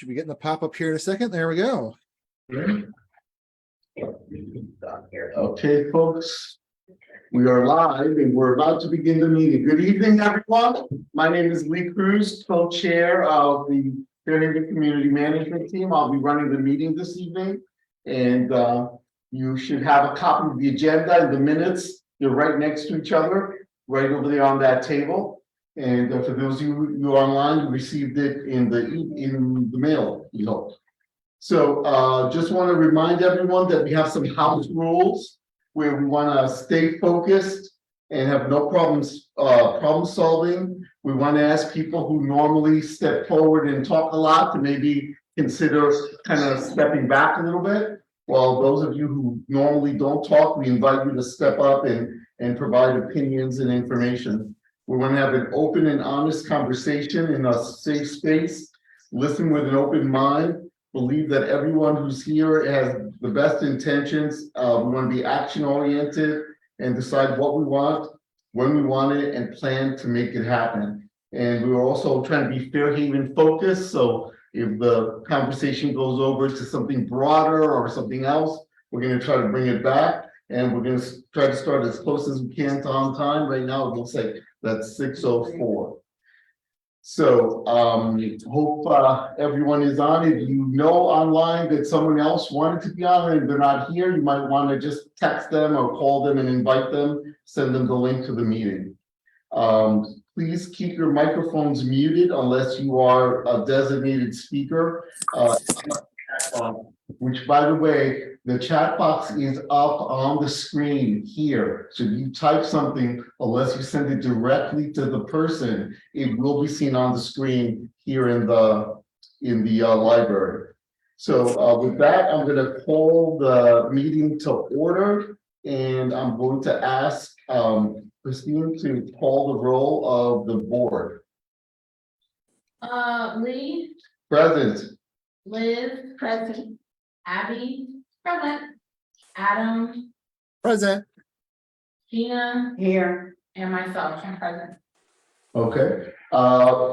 Should be getting the pop up here in a second. There we go. Okay, folks, we are live and we're about to begin the meeting. Good evening, everyone. My name is Lee Cruz, co-chair of the Fairhaven Community Management Team. I'll be running the meeting this evening, and you should have a copy of the agenda and the minutes. They're right next to each other, right over there on that table. And for those of you online, you received it in the mail, you know. So just want to remind everyone that we have some house rules where we want to stay focused and have no problem solving. We want to ask people who normally step forward and talk a lot to maybe consider kind of stepping back a little bit. While those of you who normally don't talk, we invite you to step up and provide opinions and information. We want to have an open and honest conversation in a safe space, listen with an open mind, believe that everyone who's here has the best intentions. We want to be action oriented and decide what we want, when we want it, and plan to make it happen. And we're also trying to be Fairhaven focused. So if the conversation goes over to something broader or something else, we're going to try to bring it back. And we're going to try to start as close as we can to on time. Right now, it looks like that's 6:04. So hope everyone is on. If you know online that someone else wanted to be on and they're not here, you might want to just text them or call them and invite them, send them the link to the meeting. Please keep your microphones muted unless you are a designated speaker. Which, by the way, the chat box is up on the screen here. So if you type something, unless you send it directly to the person, it will be seen on the screen here in the library. So with that, I'm going to call the meeting to order, and I'm going to ask Christine to call the roll of the board. Lee. Present. Liz, present. Abby, present. Adam, Present. Gina, here, and myself, I'm present. Okay.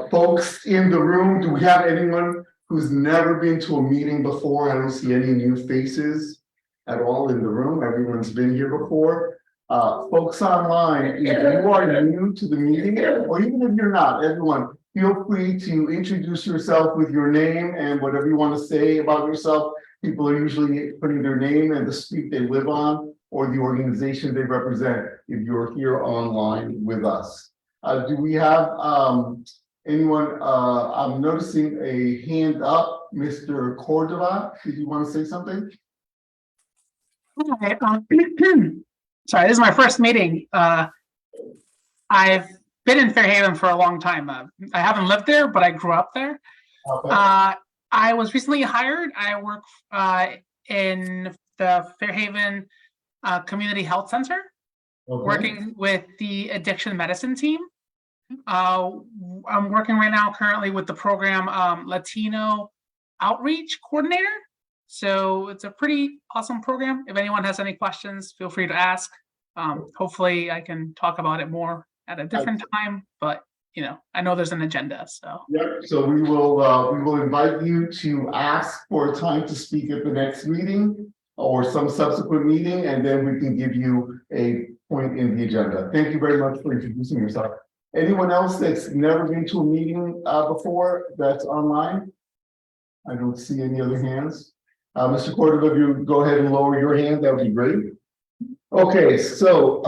Folks in the room, do we have anyone who's never been to a meeting before? I don't see any new faces at all in the room. Everyone's been here before. Folks online, if you are new to the meeting, or even if you're not, everyone, feel free to introduce yourself with your name and whatever you want to say about yourself. People are usually putting their name and the street they live on or the organization they represent if you're here online with us. Do we have anyone? I'm noticing a hand up. Mr. Cordova, did you want to say something? Hi, sorry, this is my first meeting. I've been in Fairhaven for a long time. I haven't lived there, but I grew up there. Okay. I was recently hired. I work in the Fairhaven Community Health Center, okay, working with the addiction medicine team. I'm working right now currently with the program Latino Outreach Coordinator. So it's a pretty awesome program. If anyone has any questions, feel free to ask. Hopefully I can talk about it more at a different time, but you know, I know there's an agenda, so. Yep, so we will invite you to ask for a time to speak at the next meeting or some subsequent meeting, and then we can give you a point in the agenda. Thank you very much for introducing yourself. Anyone else that's never been to a meeting before that's online? I don't see any other hands. Mr. Cordova, if you go ahead and lower your hand, that would be great. Okay, so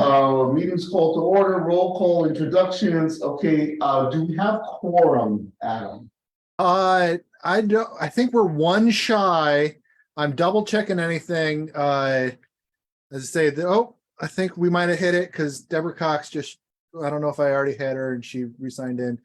meeting's called to order, roll call, introductions. Okay, do we have quorum, Adam? I think we're one shy. I'm double checking anything. As I say, I think we might have hit it because Deborah Cox just, I don't know if I already had her and she re-signed in.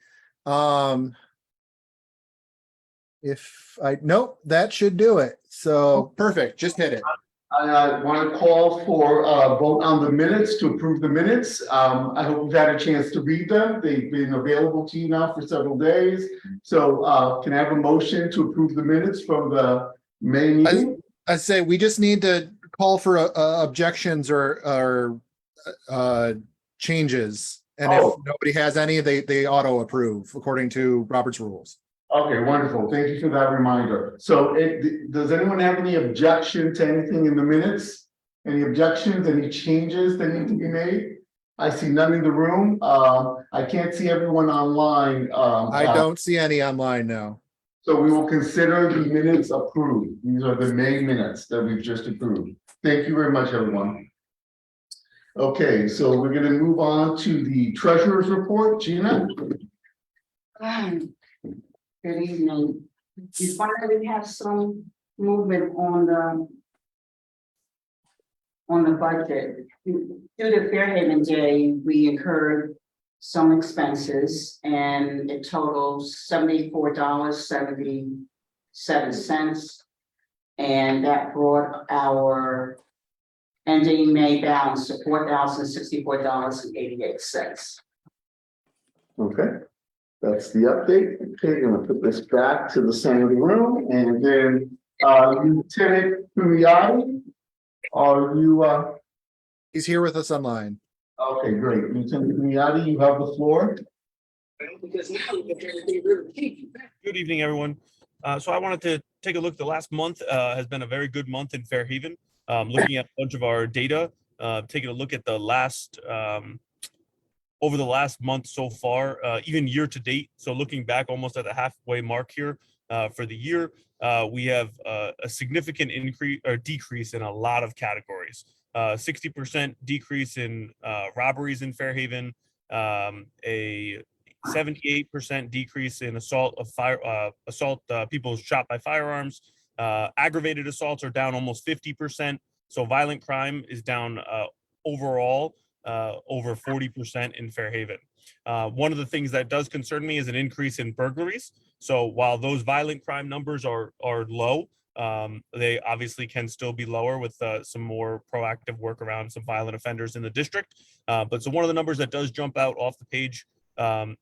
Nope, that should do it. So perfect, just hit it. I want to call for a vote on the minutes to approve the minutes. I hope you've had a chance to read them. They've been available to you now for several days. So can I have a motion to approve the minutes from the May meeting? I say we just need to call for objections or changes. And if nobody has any, they auto approve according to Robert's rules. Okay, wonderful. Thank you for that reminder. So does anyone have any objection to anything in the minutes? Any objections, any changes that need to be made? I see none in the room. I can't see everyone online. I don't see any online now. So we will consider the minutes approved. These are the May minutes that we've just approved. Thank you very much, everyone. Okay, so we're gonna move on to the treasurer's report. Gina? Good evening. We finally have some movement on the budget. Due to Fairhaven Day, we incurred some expenses and it totals $74.77. And that brought our ending May balance to $4,064.88. Okay, that's the update. Okay, gonna put this back to the center of the room and then Lieutenant Kumiati, are you He's here with us online. okay, great. Lieutenant Kumiati, you have the floor. Good evening, everyone. So I wanted to take a look. The last month has been a very good month in Fairhaven. Looking at a bunch of our data, taking a look at the last over the last month so far, even year to date. So looking back almost at the halfway mark here for the year, we have a significant increase or decrease in a lot of categories. 60% decrease in robberies in Fairhaven, a 78% decrease in assault people shot by firearms. Aggravated assaults are down almost 50%. So violent crime is down overall over 40% in Fairhaven. One of the things that does concern me is an increase in burglaries. So while those violent crime numbers are low, they obviously can still be lower with some more proactive work around some violent offenders in the district. But so one of the numbers that does jump out off the page,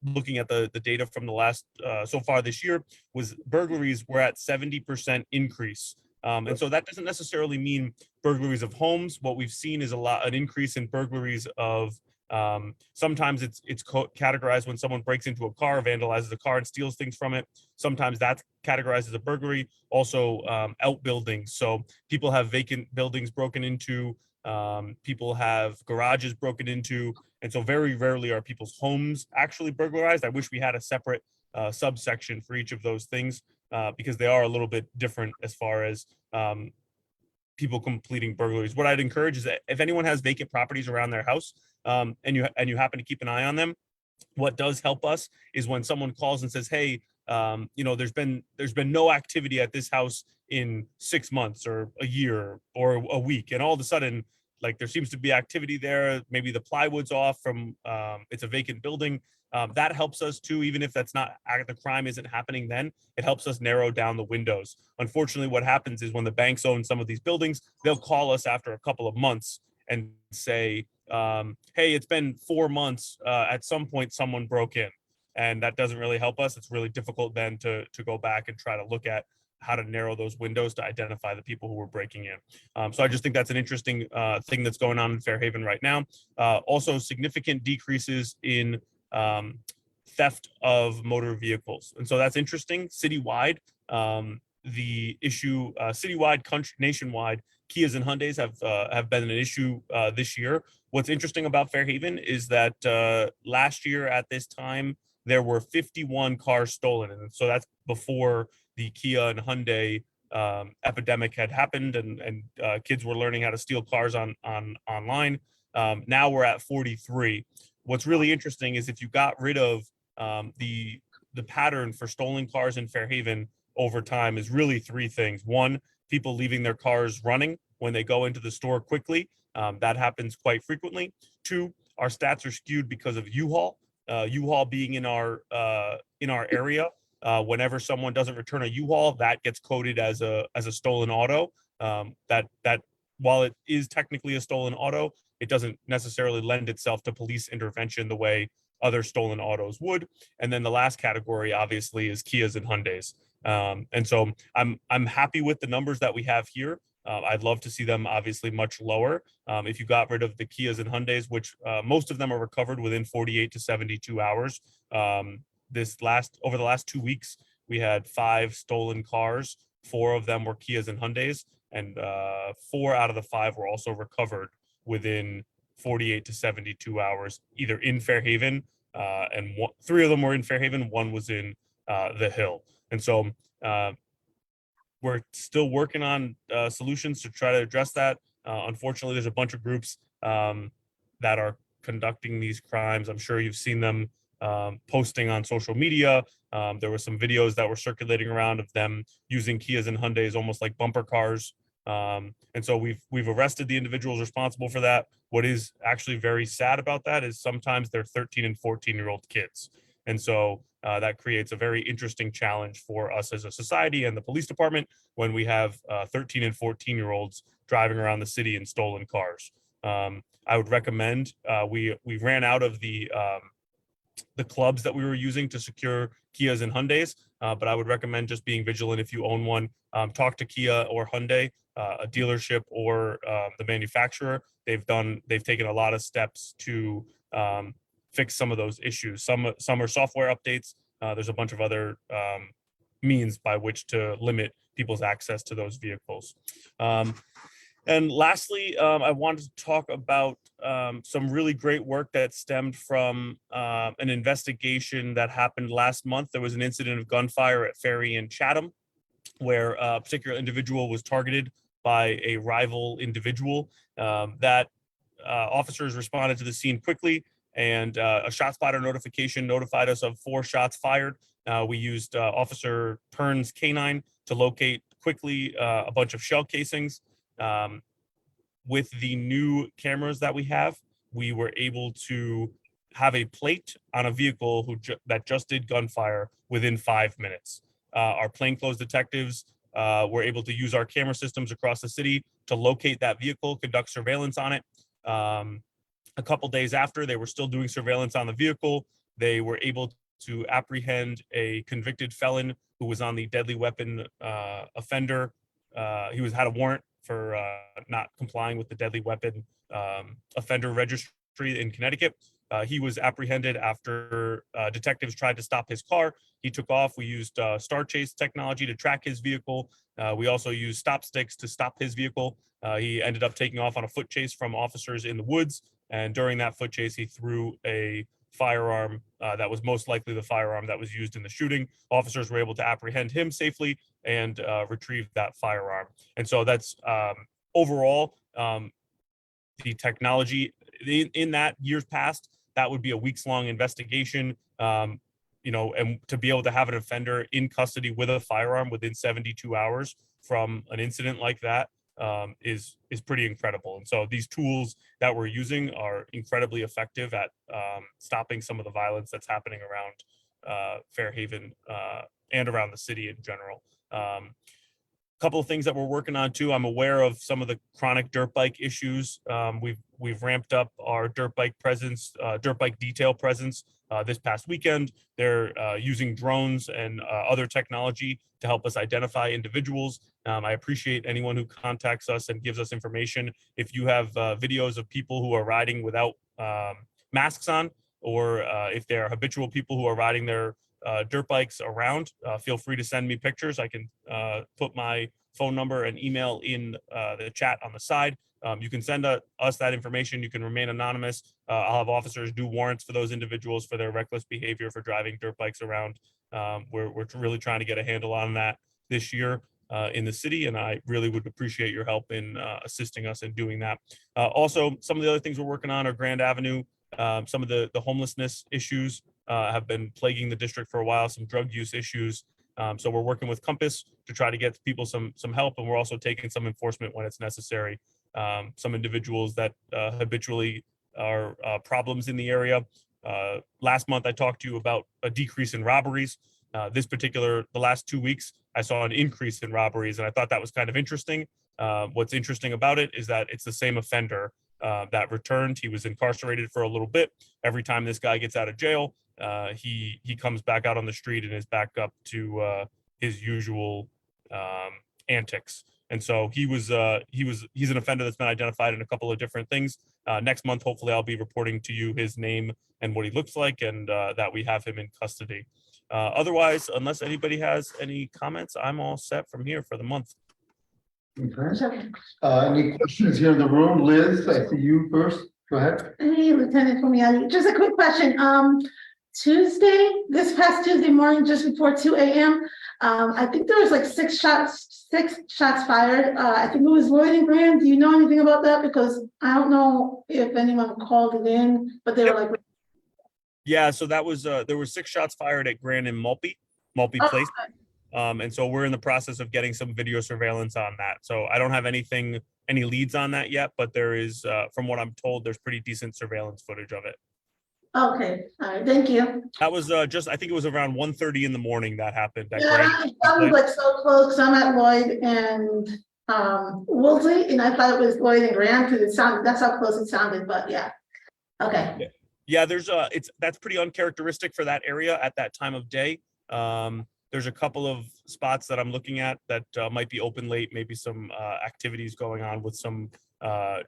looking at the data from the last so far this year, was burglaries were at 70% increase. And so that doesn't necessarily mean burglaries of homes. What we've seen is an increase in burglaries of sometimes it's categorized when someone breaks into a car, vandalizes a car and steals things from it. Sometimes that's categorized as a burglary. Also outbuildings. So people have vacant buildings broken into, people have garages broken into. And so very rarely are people's homes actually burglarized. I wish we had a separate subsection for each of those things because they are a little bit different as far as people completing burglaries. What I'd encourage is that if anyone has vacant properties around their house and you happen to keep an eye on them, what does help us is when someone calls and says, hey, there's been no activity at this house in 6 months or a year or a week. And all of a sudden, like there seems to be activity there. Maybe the plywood's off from it's a vacant building. That helps us too, even if that's not the crime isn't happening then, it helps us narrow down the windows. Unfortunately, what happens is when the banks own some of these buildings, they'll call us after a couple of months and say, hey, it's been 4 months. At some point, someone broke in. And that doesn't really help us. It's really difficult then to go back and try to look at how to narrow those windows to identify the people who were breaking in. So I just think that's an interesting thing that's going on in Fairhaven right now. Also significant decreases in theft of motor vehicles. And so that's interesting. Citywide, the issue citywide, nationwide, Kias and Hyundais have been an issue this year. What's interesting about Fairhaven is that last year at this time, there were 51 cars stolen. And so that's before the Kia and Hyundai epidemic had happened and kids were learning how to steal cars online. Now we're at 43. What's really interesting is if you got rid of the pattern for stolen cars in Fairhaven over time is really 3 things. 1, people leaving their cars running when they go into the store quickly. That happens quite frequently. 2, our stats are skewed because of U-Haul. U-Haul being in our area. Whenever someone doesn't return a U-Haul, that gets coded as a stolen auto. That while it is technically a stolen auto, it doesn't necessarily lend itself to police intervention the way other stolen autos would. And then the last category, obviously, is Kias and Hyundais. And so I'm happy with the numbers that we have here. I'd love to see them obviously much lower. If you got rid of the Kias and Hyundais, which most of them are recovered within 48 to 72 hours. Over the last 2 weeks, we had 5 stolen cars. 4 of them were Kias and Hyundais, and 4 out of the 5 were also recovered within 48 to 72 hours, either in Fairhaven, and 3 of them were in Fairhaven, 1 was in the Hill. And so we're still working on solutions to try to address that. Unfortunately, there's a bunch of groups that are conducting these crimes. I'm sure you've seen them posting on social media. There were some videos that were circulating around of them using Kias and Hyundais almost like bumper cars. And so we've arrested the individuals responsible for that. What is actually very sad about that is sometimes they're 13 and 14-year-old kids. And so that creates a very interesting challenge for us as a society and the police department when we have 13 and 14-year-olds driving around the city in stolen cars. I would recommend, we ran out of the clubs that we were using to secure Kias and Hyundais, but I would recommend just being vigilant if you own one. Talk to Kia or Hyundai, a dealership or the manufacturer. They've taken a lot of steps to fix some of those issues. Some are software updates. There's a bunch of other means by which to limit people's access to those vehicles. And lastly, I wanted to talk about some really great work that stemmed from an investigation that happened last month. There was an incident of gunfire at Ferry in Chatham, where a particular individual was targeted by a rival individual. That officers responded to the scene quickly, and a shot spotter notification notified us of 4 shots fired. We used Officer Pern's canine to locate quickly a bunch of shell casings. With the new cameras that we have, we were able to have a plate on a vehicle that just did gunfire within 5 minutes. Our plainclothes detectives were able to use our camera systems across the city to locate that vehicle, conduct surveillance on it. A couple days after, they were still doing surveillance on the vehicle. They were able to apprehend a convicted felon who was on the deadly weapon offender. He had a warrant for not complying with the deadly weapon offender registry in Connecticut. He was apprehended after detectives tried to stop his car. He took off. We used Star Chase technology to track his vehicle. We also used stop sticks to stop his vehicle. He ended up taking off on a foot chase from officers in the woods. And during that foot chase, he threw a firearm that was most likely the firearm that was used in the shooting. Officers were able to apprehend him safely and retrieve that firearm. And so that's overall the technology in that years past, that would be a weeks-long investigation, and to be able to have an offender in custody with a firearm within 72 hours from an incident like that is pretty incredible. And so these tools that we're using are incredibly effective at stopping some of the violence that's happening around Fairhaven and around the city in general. Couple of things that we're working on too. I'm aware of some of the chronic dirt bike issues. We've ramped up our dirt bike presence, dirt bike detail presence this past weekend. They're using drones and other technology to help us identify individuals. I appreciate anyone who contacts us and gives us information. If you have videos of people who are riding without masks on, or if they're habitual people who are riding their dirt bikes around, feel free to send me pictures. I can put my phone number and email in the chat on the side. You can send us that information. You can remain anonymous. I'll have officers do warrants for those individuals for their reckless behavior for driving dirt bikes around. We're really trying to get a handle on that this year in the city, and I really would appreciate your help in assisting us in doing that. Also, some of the other things we're working on are Grand Avenue. Some of the homelessness issues have been plaguing the district for a while, some drug use issues. So we're working with Compass to try to get people some help, and we're also taking some enforcement when it's necessary. Some individuals that habitually are problems in the area. Last month, I talked to you about a decrease in robberies. The last 2 weeks, I saw an increase in robberies, and I thought that was kind of interesting. What's interesting about it is that it's the same offender that returned. He was incarcerated for a little bit. Every time this guy gets out of jail, he comes back out on the street and is back up to his usual antics. And so he's an offender that's been identified in a couple of different things. Next month, hopefully, I'll be reporting to you his name and what he looks like, and that we have him in custody. Otherwise, unless anybody has any comments, I'm all set from here for the month. Okay. Any questions here in the room? Liz, I see you first. Go ahead. Hey, Lieutenant Fumiani, just a quick question. This past Tuesday morning, just before 2 a.m., I think there was like six shots fired. I think it was Lloyd and Graham. Do you know anything about that? Because I don't know if anyone called it in, but they were like, Yeah, so that was there were 6 shots fired at Grand and Mulpey oh, Place. And so we're in the process of getting some video surveillance on that. So I don't have any leads on that yet, but there is, from what I'm told, there's pretty decent surveillance footage of it. okay, all right, thank you. That was I think it was around 1:30 in the morning that happened. At Yeah, Grand I and thought it Mulpey. was like so close. I'm at Lloyd and Woolsey, and I thought it was Lloyd and Graham because that's how close it sounded. But yeah, okay. Yeah, there's that's pretty uncharacteristic for that area at that time of day. There's a couple of spots that I'm looking at that might be open late, maybe some activities going on with some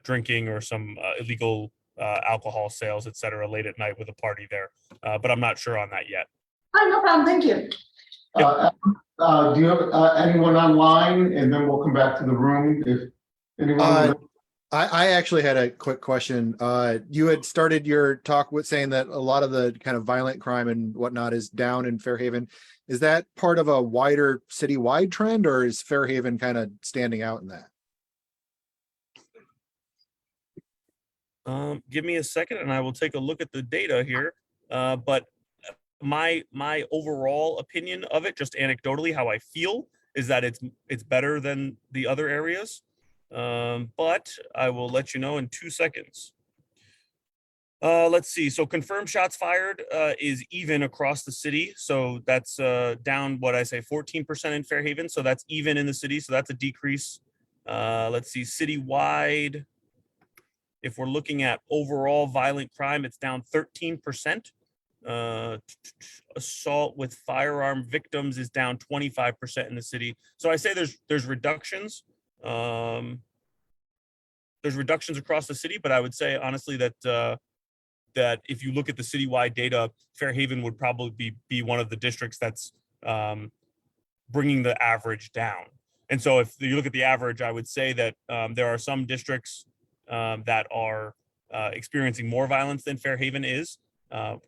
drinking or some illegal alcohol sales, etc., late at night with a party there. But I'm not sure on that yet. Oh, no problem. Thank you. Do you have anyone online? And then we'll come back to the room if anyone. I actually had a quick question. You had started your talk with saying that a lot of the kind of violent crime and whatnot is down in Fairhaven. Is that part of a wider citywide trend, or is Fairhaven kind of standing out in that? Give me a second and I will take a look at the data here. But my overall opinion of it, just anecdotally, how I feel, is that it's better than the other areas. But I will let you know in 2 seconds. Let's see. So confirmed shots fired is even across the city. So that's down, what I say, 14% in Fairhaven. So that's even in the city. So that's a decrease. Let's see, citywide. If we're looking at overall violent crime, it's down 13%. Assault with firearm victims is down 25% in the city. So I say there's reductions. There's reductions across the city, but I would say honestly that that if you look at the citywide data, Fairhaven would probably be one of the districts that's bringing the average down. And so if you look at the average, I would say that there are some districts that are experiencing more violence than Fairhaven is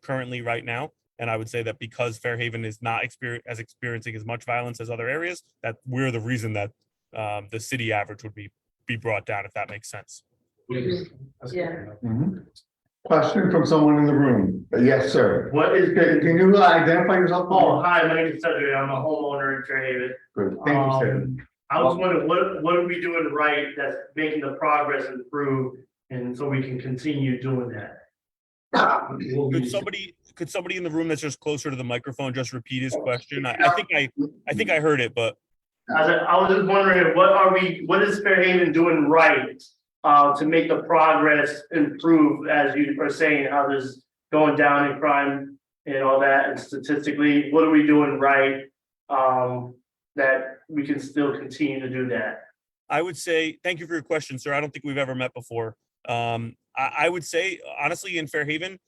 currently right now. And I would say that because Fairhaven is not experiencing as much violence as other areas, that we're the reason that the city average would be brought down, if that makes sense. Yeah. Mhm. Question from someone in the room. Yes, sir. What is Can you identify yourself? Oh, hi, my name is Cedric. I'm a homeowner in Fairhaven. Good. Thank you, sir. I was wondering, what are we doing right that's making the progress improve, and so we can continue doing that? Could somebody in the room that's just closer to the microphone just repeat his question? I think I heard it, but I was just wondering, what is Fairhaven doing right to make the progress improve, as you are saying, how there's going down in crime and all that, and statistically, what are we doing right that we can still continue to do that? I would say, thank you for your question, sir. I don't think we've ever met before. I would say, honestly, in Fairhaven,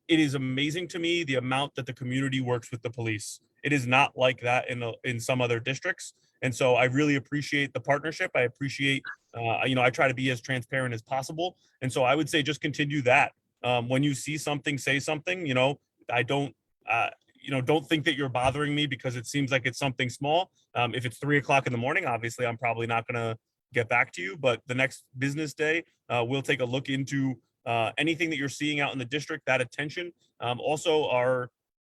it is amazing to me the amount that the community works with the police. It is not like that in some other districts. And so I really appreciate the partnership. I appreciate, I try to be as transparent as possible. And so I would say just continue that. When you see something, say something, I don't, don't think that you're bothering me because it seems like it's something small. If it's 3 o'clock in the morning, obviously I'm probably not going to get back to you, but the next business day, we'll take a look into anything that you're seeing out in the district, that attention. Also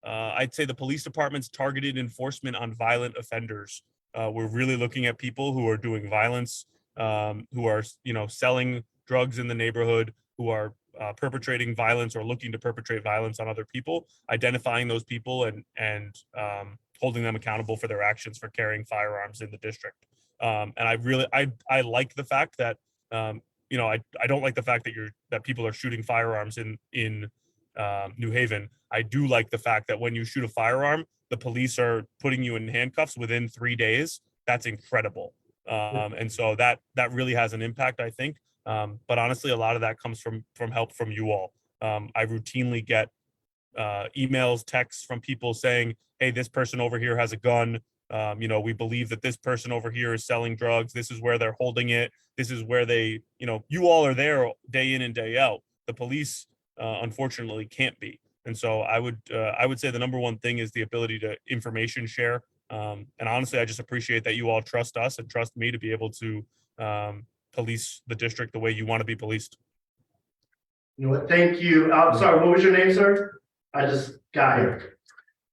I'd say the police department's targeted enforcement on violent offenders. We're really looking at people who are doing violence, who are, selling drugs in the neighborhood, who are perpetrating violence or looking to perpetrate violence on other people, identifying those people and holding them accountable for their actions for carrying firearms in the district. And I like the fact that, I don't like the fact that people are shooting firearms in New Haven. I do like the fact that when you shoot a firearm, the police are putting you in handcuffs within 3 days. That's incredible. And so that really has an impact, I think. But honestly, a lot of that comes from help from you all. I routinely get emails, texts from people saying, hey, this person over here has a gun. You know, we believe that this person over here is selling drugs. This is where they're holding it. This is where they, you know, you all are there day in and day out. The police, unfortunately, can't be. And so I would say the number one thing is the ability to information share. And honestly, I just appreciate that you all trust us and trust me to be able to police the district the way you want to be policed. You know what, thank you. I'm sorry, what was your name, sir? I just got it.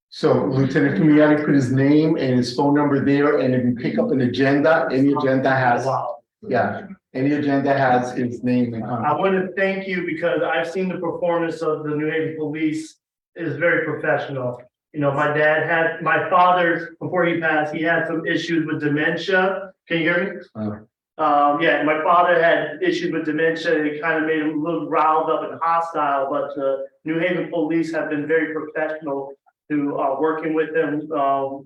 So Lieutenant Kumiati put his name and his phone number there, and if you pick up an agenda, any agenda has, Wow. yeah, any agenda has his name and I contact. want to thank you because I've seen the performance of the New Haven Police is very professional. You know, my father, before he passed, he had some issues with dementia. Can you hear me? Yeah, my father had issues with dementia, and it kind of made him a little riled up and hostile, but the New Haven Police have been very professional to working with him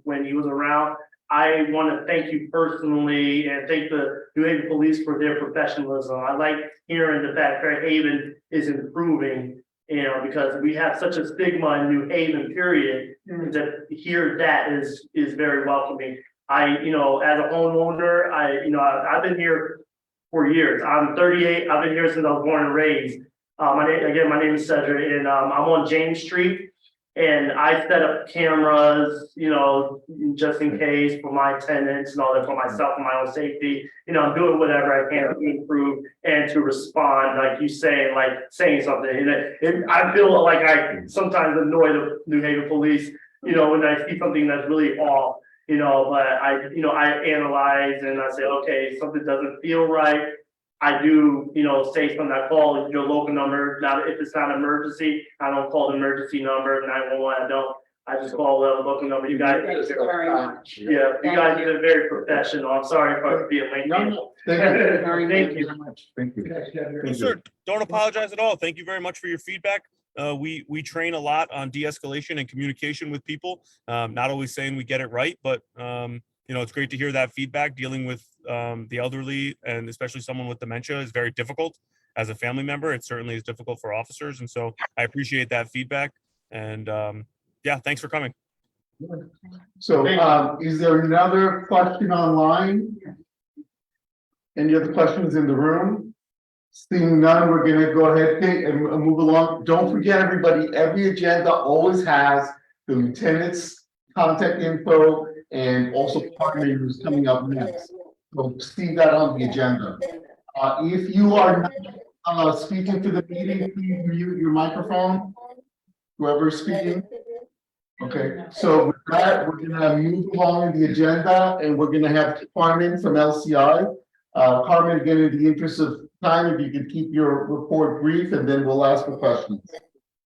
when he was around. I want to thank you personally and thank the New Haven Police for their professionalism. I like hearing the fact Fairhaven is improving, you know, because we have such a stigma in New Haven, period. To hear that is very welcoming. You know, as a homeowner, I've been here for years. I'm 38. I've been here since I was born and raised. My name is Cedric, and I'm on James Street. And I set up cameras, you know, just in case for my tenants and all that, for myself and my own safety. You know, I'm doing whatever I can to improve and to respond, like you say, like saying something. And I feel like I sometimes annoy the New Haven Police, you know, when I see something that's really off, you know, but I analyze and I say, okay, something doesn't feel right. I do, you know, say something, I call your local number. Now, if it's not an emergency, I don't call the emergency number, 911, I don't. I just call the local number. You guys, Thank you very much. yeah, you guys are very professional. I'm sorry for being late. No, thank you. Thank you. Thank you. No, sir, don't apologize at all. Thank you very much for your feedback. We train a lot on de-escalation and communication with people. Not always saying we get it right, but you know, it's great to hear that feedback. Dealing with the elderly and especially someone with dementia is very difficult. As a family member, it certainly is difficult for officers. And so I appreciate that feedback. And yeah, thanks for coming. So is there another question online? Any other questions in the room? Seeing none, we're gonna go ahead and move along. Don't forget, everybody, every agenda always has the lieutenant's contact info and also partner who's coming up next. So see that on the agenda. If you are not speaking to the meeting, please mute your microphone. Whoever's speaking. Okay, so with that, we're gonna move along in the agenda and we're gonna have Carmen from LCI. Carmen, again, in the interest of time, if you could keep your report brief and then we'll ask for questions.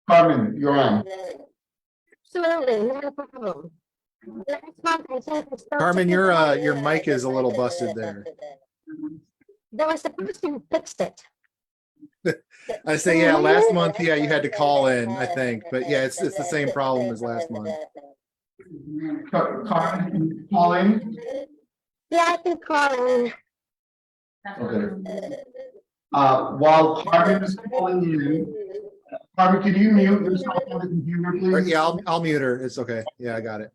Carmen, you're on. Absolutely, not a problem. Last month I sent the stuff Carmen, to your the- mic is a little busted there. There was the person who fixed it. I say, yeah, last month, yeah, you had to call in, I think, but yeah, it's the same problem as last month. Carmen, calling. Yeah, I can call in. Okay. While Carmen is calling in, Carmen, can you mute yourself on the computer, please? Yeah, I'll mute her. It's okay. Yeah, I got it.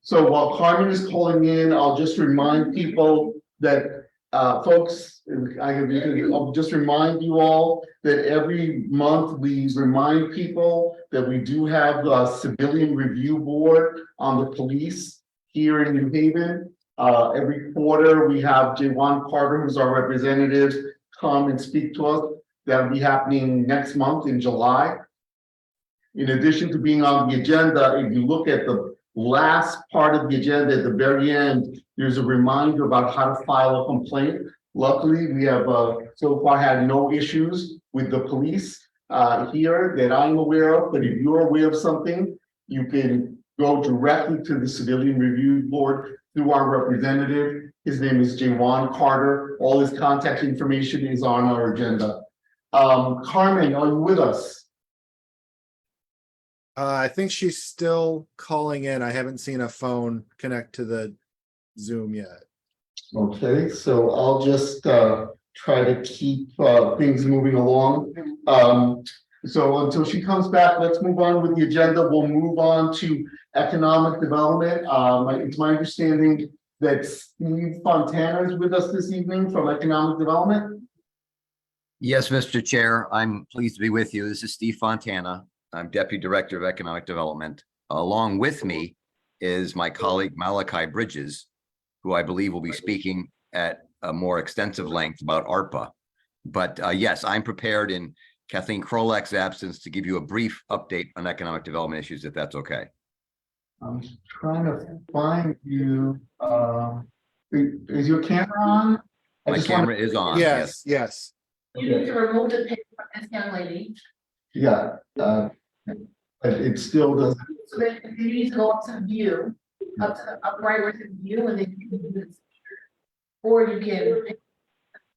So while Carmen is calling in, I'll just remind people that, folks, I'll just remind you all that every month we remind people that we do have the Civilian Review Board on the police here in New Haven. Every quarter, we have Jawan Carter, who's our representative, come and speak to us. That'll be happening next month in July. In addition to being on the agenda, if you look at the last part of the agenda at the very end, there's a reminder about how to file a complaint. Luckily, we have so far had no issues with the police here that I'm aware of, but if you're aware of something, you can go directly to the Civilian Review Board through our representative. His name is Jawan Carter. All his contact information is on our agenda. Carmen, are you with us? I think she's still calling in. I haven't seen a phone connect to the Zoom yet. Okay, so I'll just try to keep things moving along. So until she comes back, let's move on with the agenda. We'll move on to economic development. It's my understanding that Steve Fontana is with us this evening from economic development. Yes, Mr. Chair, I'm pleased to be with you. This is Steve Fontana. I'm Deputy Director of Economic Development. Along with me is my colleague Malachi Bridges, who I believe will be speaking at a more extensive length about ARPA. But yes, I'm prepared in Kathleen Krolak's absence to give you a brief update on economic development issues, if that's okay. I'm trying to find you. Is your camera on? My camera is on. Yes, yes. You need to remove the picture from this young lady, Yeah, but it still doesn't. so that you need to go up to view, up to the upright where it says view, and then you can do this. Or you can,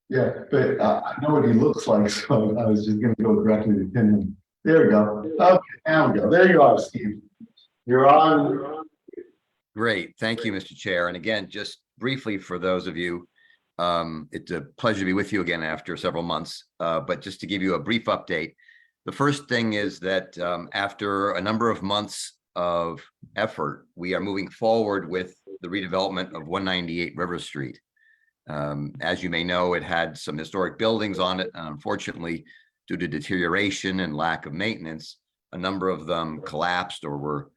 Yeah, but I know what he looks like, so I was just gonna go directly to him. There we go. Okay, now we go. There you are, Steve. You're on. Great. Thank you, Mr. Chair. And again, just briefly for those of you, it's a pleasure to be with you again after several months. But just to give you a brief update, the first thing is that after a number of months of effort, we are moving forward with the redevelopment of 198 River Street. As you may know, it had some historic buildings on it, and unfortunately, due to deterioration and lack of maintenance, a number of them collapsed or were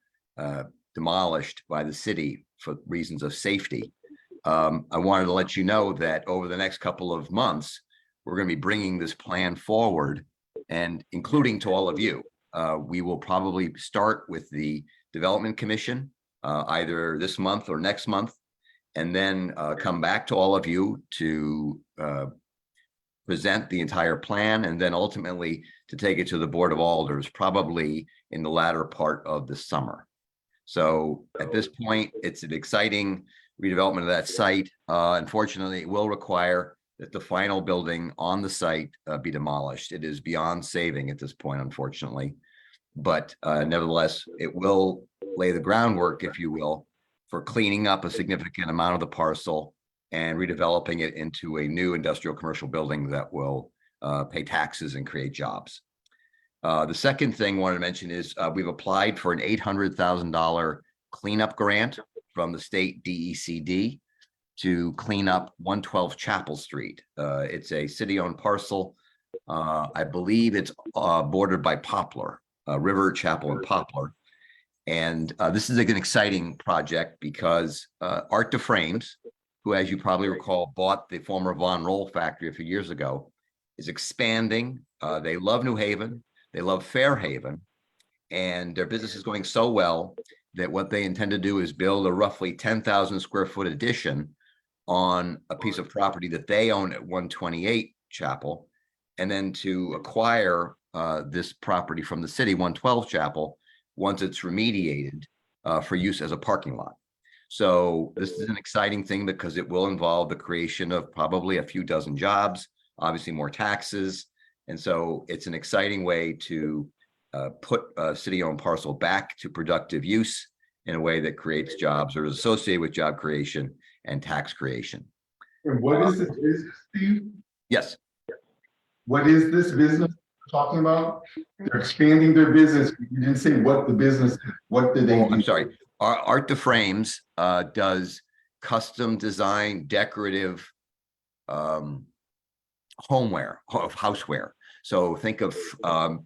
demolished by the city for reasons of safety. I wanted to let you know that over the next couple of months, we're going to be bringing this plan forward and including to all of you. We will probably start with the Development Commission either this month or next month, and then come back to all of you to present the entire plan, and then ultimately to take it to the Board of Alders, probably in the latter part of the summer. So at this point, it's an exciting redevelopment of that site. Unfortunately, it will require that the final building on the site be demolished. It is beyond saving at this point, unfortunately. But nevertheless, it will lay the groundwork, if you will, for cleaning up a significant amount of the parcel and redeveloping it into a new industrial commercial building that will pay taxes and create jobs. The second thing I wanted to mention is we've applied for an $800,000 cleanup grant from the state DECD to clean up 112 Chapel Street. It's a city-owned parcel. I believe it's bordered by Poplar, River, Chapel, and Poplar. And this is an exciting project because Art to Frames, who, as you probably recall, bought the former Von Roll factory a few years ago, is expanding. They love New Haven. They love Fairhaven. And their business is going so well that what they intend to do is build a roughly 10,000 square foot addition on a piece of property that they own at 128 Chapel, and then to acquire this property from the city, 112 Chapel, once it's remediated for use as a parking lot. So this is an exciting thing because it will involve the creation of probably a few dozen jobs, obviously more taxes. And so it's an exciting way to put a city-owned parcel back to productive use in a way that creates jobs or is associated with job creation and tax creation. And what is this business, Steve? Yes. What is this business you're talking about? They're expanding their business. You didn't say what the business is. What do they do? I'm sorry. Art to Frames does custom design decorative homeware, houseware. So think of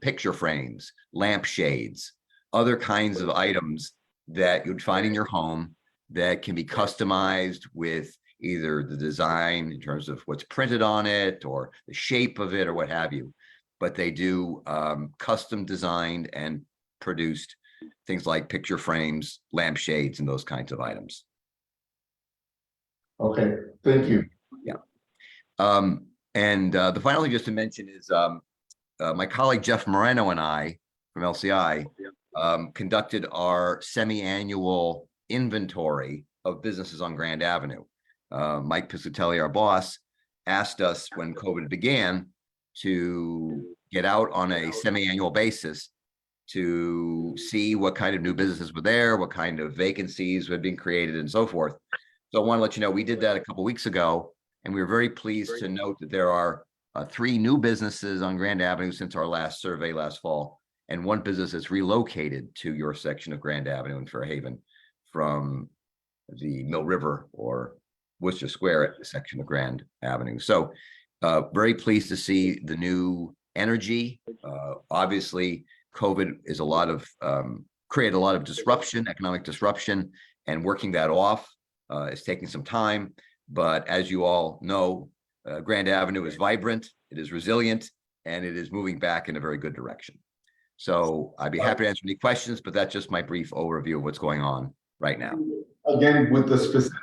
picture frames, lampshades, other kinds of items that you'd find in your home that can be customized with either the design in terms of what's printed on it or the shape of it or what have you. But they do custom designed and produced things like picture frames, lampshades, and those kinds of items. Okay, thank you. Yeah. The final thing just to mention is my colleague Jeff Moreno and I from LCI conducted our semi-annual inventory of businesses on Grand Avenue. Mike Piscatelli, our boss, asked us when COVID began to get out on a semi-annual basis to see what kind of new businesses were there, what kind of vacancies had been created, and so forth. So I want to let you know we did that a couple of weeks ago, and we were very pleased to note that there are 3 new businesses on Grand Avenue since our last survey last fall, and one business that's relocated to your section of Grand Avenue in Fairhaven from the Mill River or Worcester Square section of Grand Avenue. So very pleased to see the new energy. Obviously, COVID is created a lot of disruption, economic disruption, and working that off is taking some time. But as you all know, Grand Avenue is vibrant, it is resilient, and it is moving back in a very good direction. So I'd be happy to answer any questions, but that's just my brief overview of what's going on right now. Again, with the specifics,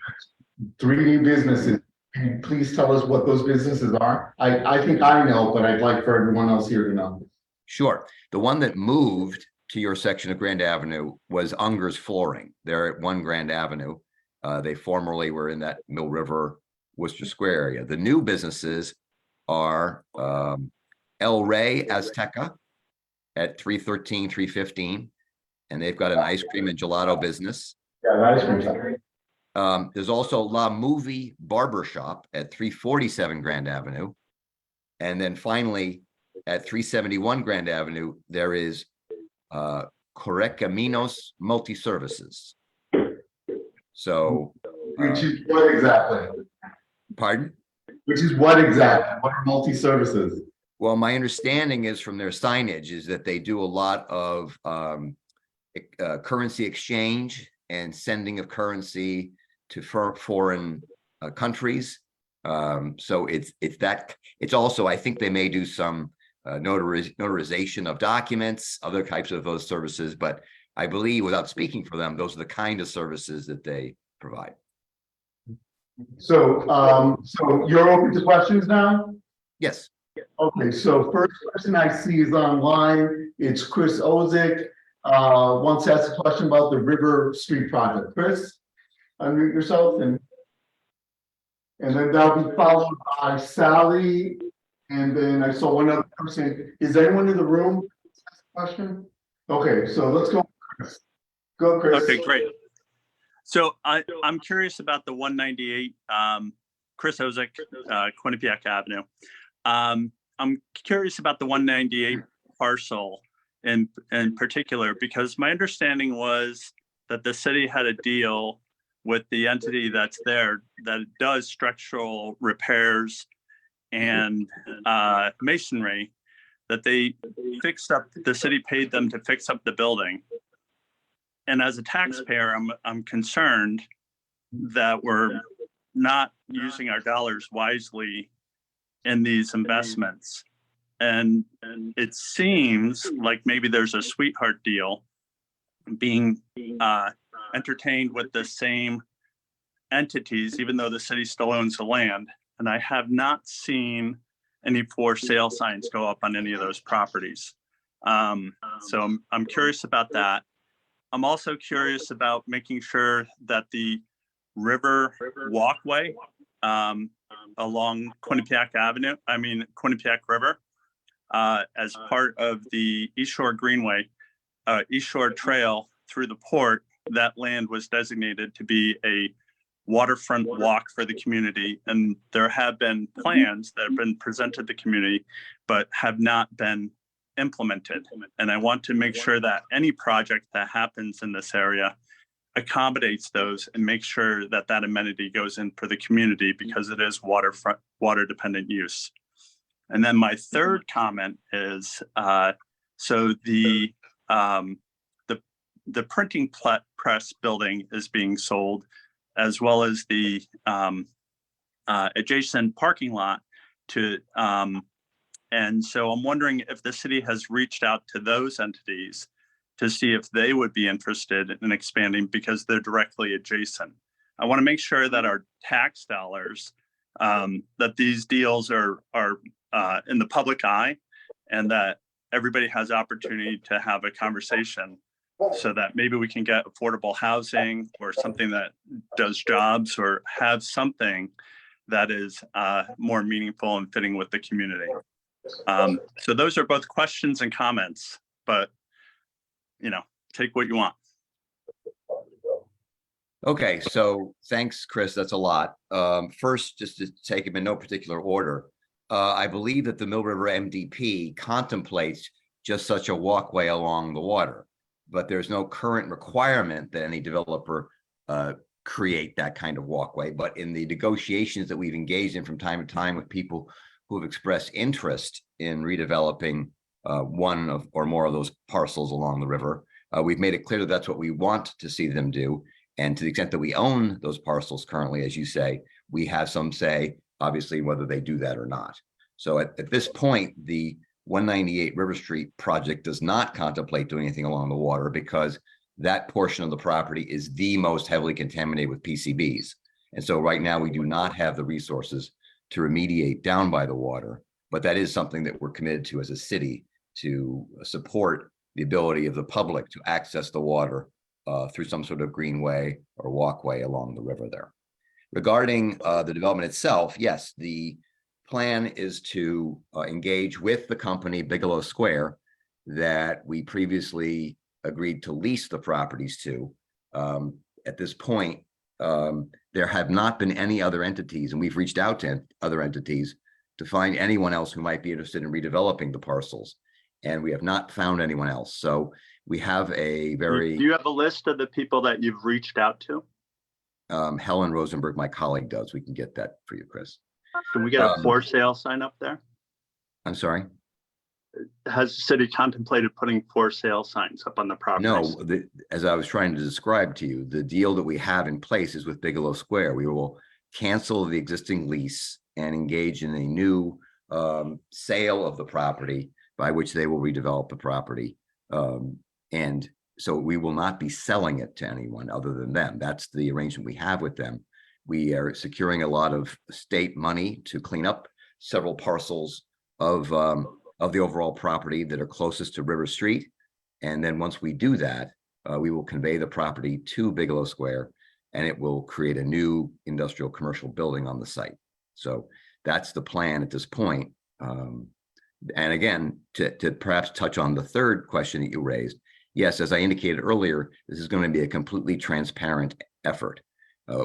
3 new businesses, can you please tell us what those businesses are? I think I know, but I'd like for everyone else here to know. Sure. The one that moved to your section of Grand Avenue was Unger's Flooring. They're at 1 Grand Avenue. They formerly were in that Mill River, Worcester Square area. The new businesses are El Rey Azteca at 313, 315, and they've got an ice cream and gelato business. Yeah, nice one. There's also La Movie Barber Shop at 347 Grand Avenue. And then finally, at 371 Grand Avenue, there is Correcaminos Multi-Services. So, Which is what exactly? pardon? Which is what exactly? What are multi-services? Well, my understanding is from their signage is that they do a lot of currency exchange and sending of currency to foreign countries. So it's also, I think they may do some notarization of documents, other types of those services, but I believe, without speaking for them, those are the kind of services that they provide. So, so you're open to questions now? Yes. Okay, so first question I see is online. It's Chris Ozick. Wants to ask a question about the River Street project. Chris, unmute yourself and then that'll be followed by Sally. And then I saw one other person. Is anyone in the room? Question? Okay, so let's go. Chris. Go, Chris. Okay, great. So I'm curious about the 198 Chris Ozick, Quinnipiac Avenue. I'm curious about the 198 parcel in particular, because my understanding was that the city had a deal with the entity that's there that does structural repairs and masonry, that they fixed up, the city paid them to fix up the building. And as a taxpayer, I'm concerned that we're not using our dollars wisely in these investments. And it seems like maybe there's a sweetheart deal being entertained with the same entities, even though the city still owns the land. And I have not seen any for sale signs go up on any of those properties. So I'm curious about that. I'm also curious about making sure that the river walkway along Quinnipiac River, as part of the East Shore Greenway, East Shore Trail through the port, that land was designated to be a waterfront walk for the community. And there have been plans that have been presented to the community, but have not been implemented. And I want to make sure that any project that happens in this area accommodates those and make sure that that amenity goes in for the community, because it is water dependent use. And then my third comment is, so the printing press building is being sold, as well as the adjacent parking lot to, and so I'm wondering if the city has reached out to those entities to see if they would be interested in expanding, because they're directly adjacent. I want to make sure that our tax dollars, that these deals are in the public eye, and that everybody has opportunity to have a conversation, so that maybe we can get affordable housing or something that does jobs, or have something that is more meaningful and fitting with the community. So those are both questions and comments, but take what you want. Okay, so thanks, Chris. That's a lot. First, just to take them in no particular order, I believe that the Mill River MDP contemplates just such a walkway along the water. But there's no current requirement that any developer create that kind of walkway. But in the negotiations that we've engaged in from time to time with people who have expressed interest in redeveloping one of or more of those parcels along the river, we've made it clear that that's what we want to see them do. And to the extent that we own those parcels currently, as you say, we have some say, obviously, whether they do that or not. So at this point, the 198 River Street project does not contemplate doing anything along the water because that portion of the property is the most heavily contaminated with PCBs. And so right now we do not have the resources to remediate down by the water, but that is something that we're committed to as a city to support the ability of the public to access the water through some sort of greenway or walkway along the river there. Regarding the development itself, yes, the plan is to engage with the company Bigelow Square that we previously agreed to lease the properties to. At this point, there have not been any other entities, and we've reached out to other entities to find anyone else who might be interested in redeveloping the parcels. And we have not found anyone else. So we have a very— Do you have a list of the people that you've reached out to? Helen Rosenberg, my colleague, does. We can get that for you, Chris. Can we get a for sale sign up there? I'm sorry? Has the city contemplated putting for sale signs up on the property? No, as I was trying to describe to you, the deal that we have in place is with Bigelow Square. We will cancel the existing lease and engage in a new sale of the property by which they will redevelop the property. And so we will not be selling it to anyone other than them. That's the arrangement we have with them. We are securing a lot of state money to clean up several parcels of the overall property that are closest to River Street. And then once we do that, we will convey the property to Bigelow Square, and it will create a new industrial commercial building on the site. So that's the plan at this point. And again, to perhaps touch on the third question that you raised, yes, as I indicated earlier, this is going to be a completely transparent effort.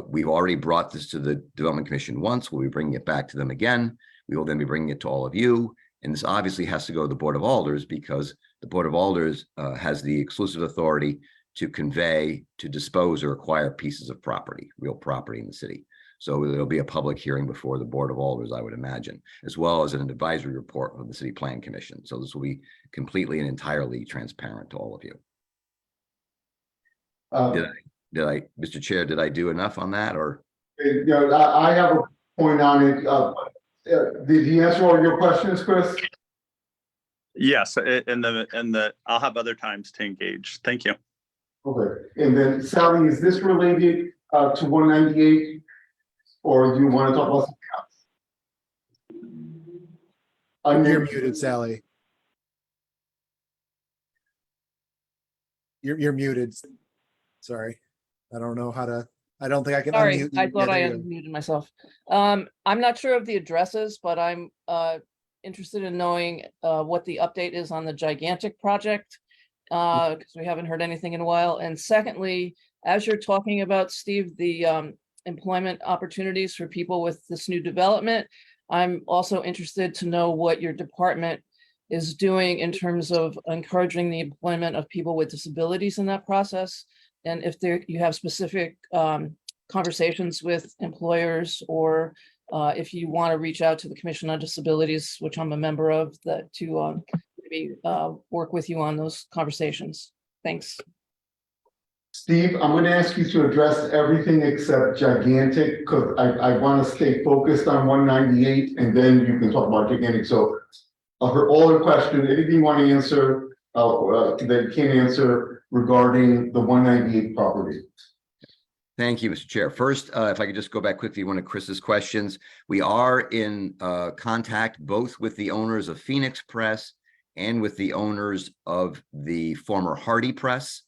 We've already brought this to the Development Commission once. We'll be bringing it back to them again. We will then be bringing it to all of you. And this obviously has to go to the Board of Alders because the Board of Alders has the exclusive authority to convey, to dispose or acquire pieces of property, real property in the city. So there'll be a public hearing before the Board of Alders, I would imagine, as well as an advisory report of the City Plan Commission. So this will be completely and entirely transparent to all of you. Did I, Mr. Chair, did I do enough on that or? You know, I have a point on it. Did he answer all your questions, Chris? Yes, I'll have other times to engage. Thank you. Okay, and then Sally, is this related to 198? Or do you want to talk about something else? You're muted, Sally. You're muted. Sorry. I don't know how to, I don't think I can Sorry, unmute you. I thought Yeah, I there you go. unmuted myself. I'm not sure of the addresses, but I'm interested in knowing what the update is on the gigantic project, because we haven't heard anything in a while. And secondly, as you're talking about, Steve, the employment opportunities for people with this new development, I'm also interested to know what your department is doing in terms of encouraging the employment of people with disabilities in that process. And if you have specific conversations with employers, or if you want to reach out to the Commission on Disabilities, which I'm a member of, that to maybe work with you on those conversations. Thanks. Steve, I'm going to ask you to address everything except gigantic, because I want to stay focused on 198, and then you can talk about gigantic. So for all the questions, anything you want to answer that you can't answer regarding the 198 property. Thank you, Mr. Chair. First, if I could just go back quickly to one of Chris's questions. We are in contact both with the owners of Phoenix Press and with the owners of the former Hardy Press.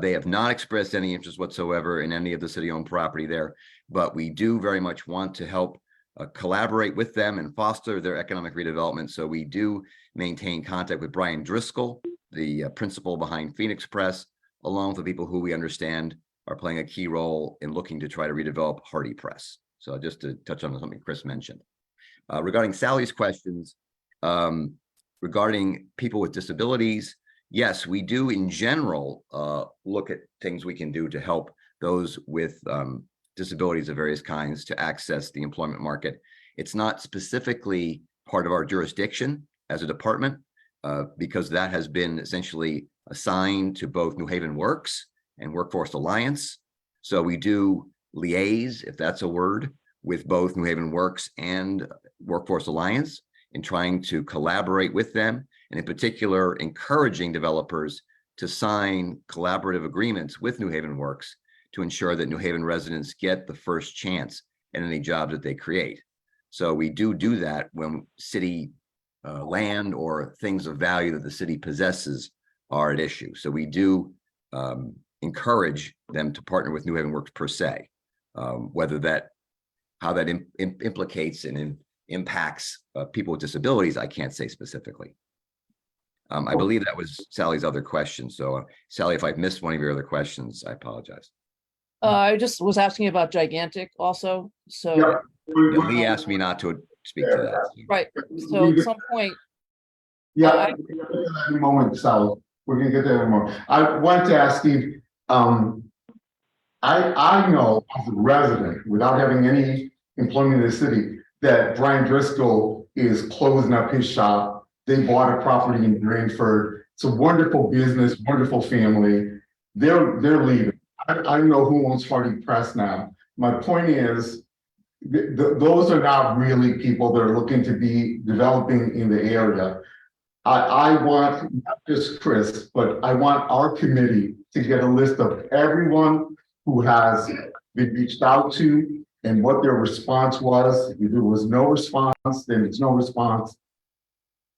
They have not expressed any interest whatsoever in any of the city-owned property there, but we do very much want to help collaborate with them and foster their economic redevelopment. So we do maintain contact with Brian Driscoll, the principal behind Phoenix Press, along with the people who we understand are playing a key role in looking to try to redevelop Hardy Press. So just to touch on something Chris mentioned. Regarding Sally's questions, regarding people with disabilities, yes, we do in general look at things we can do to help those with disabilities of various kinds to access the employment market. It's not specifically part of our jurisdiction as a department because that has been essentially assigned to both New Haven Works and Workforce Alliance. So we do liaise, if that's a word, with both New Haven Works and Workforce Alliance in trying to collaborate with them, and in particular, encouraging developers to sign collaborative agreements with New Haven Works to ensure that New Haven residents get the first chance at any jobs that they create. So we do that when city land or things of value that the city possesses are at issue. So we do encourage them to partner with New Haven Works per se. Whether that, how that implicates and impacts people with disabilities, I can't say specifically. I believe that was Sally's other question. So Sally, if I've missed one of your other questions, I apologize. I just was asking about gigantic also, so. Yeah. Lee asked me not to speak to that. Right, so at some point, Yeah, we're gonna get to that in a moment, Sal. We're gonna get there in a moment. I want to ask Steve, I know as a resident, without having any employment in the city, that Brian Driscoll is closing up his shop. They bought a property in Greenford. It's a wonderful business, wonderful family. They're leaving. I don't know who owns Hardy Press now. My point is, those are not really people that are looking to be developing in the area. I want not just Chris, but I want our committee to get a list of everyone who has been reached out to and what their response was. If there was no response, then it's no response.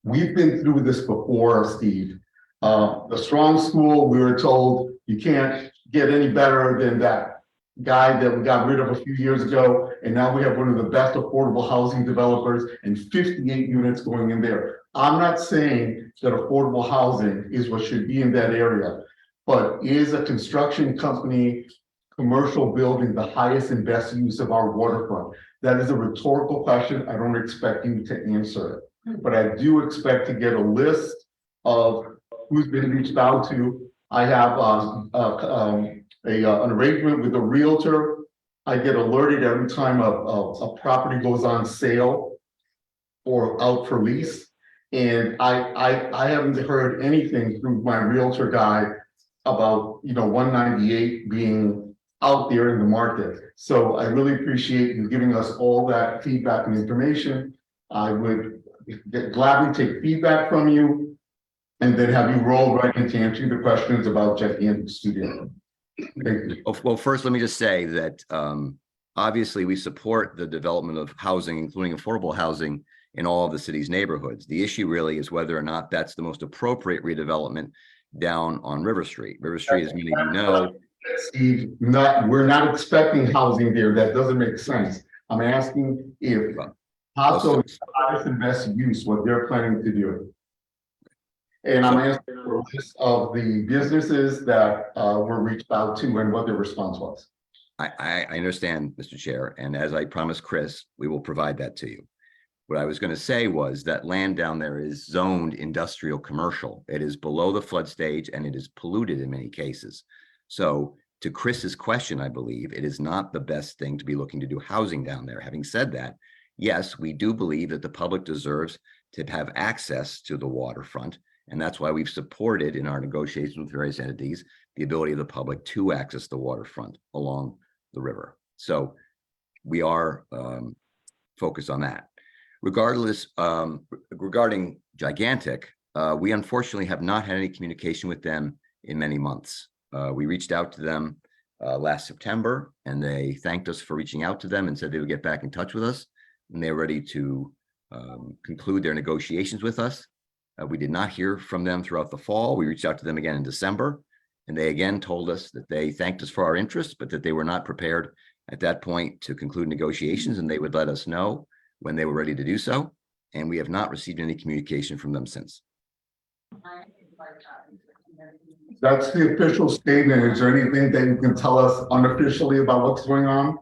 We've been through this before, Steve. The Strong School, we were told you can't get any better than that guy that we got rid of a few years ago. And now we have one of the best affordable housing developers and 58 units going in there. I'm not saying that affordable housing is what should be in that area, but is a construction company, commercial building, the highest and best use of our waterfront? That is a rhetorical question. I don't expect you to answer it, but I do expect to get a list of who's been reached out to. I have an arrangement with a realtor. I get alerted every time a property goes on sale or out for lease. And I haven't heard anything through my realtor guy about, 198 being out there in the market. So I really appreciate you giving us all that feedback and information. I would gladly take feedback from you and then have you roll right into answering the questions about gigantic studio. Thank you. Well, first, let me just say that obviously we support the development of housing, including affordable housing in all of the city's neighborhoods. The issue really is whether or not that's the most appropriate redevelopment down on River Street. River Street, as many of you know. Steve, we're not expecting housing there. That doesn't make sense. I'm asking if also highest and best use what they're planning to do. And I'm asking for a list of the businesses that were reached out to and what their response was. I understand, Mr. Chair, and as I promised Chris, we will provide that to you. What I was going to say was that land down there is zoned industrial commercial. It is below the flood stage and it is polluted in many cases. So to Chris's question, I believe it is not the best thing to be looking to do housing down there. Having said that, yes, we do believe that the public deserves to have access to the waterfront. And that's why we've supported in our negotiations with various entities, the ability of the public to access the waterfront along the river. So we are focused on that. Regardless, regarding Gigantic, we unfortunately have not had any communication with them in many months. We reached out to them last September and they thanked us for reaching out to them and said they would get back in touch with us when they're ready to conclude their negotiations with us. We did not hear from them throughout the fall. We reached out to them again in December, and they again told us that they thanked us for our interest, but that they were not prepared at that point to conclude negotiations, and they would let us know when they were ready to do so. And we have not received any communication from them since. That's the official statement. Is there anything that you can tell us unofficially about what's going on?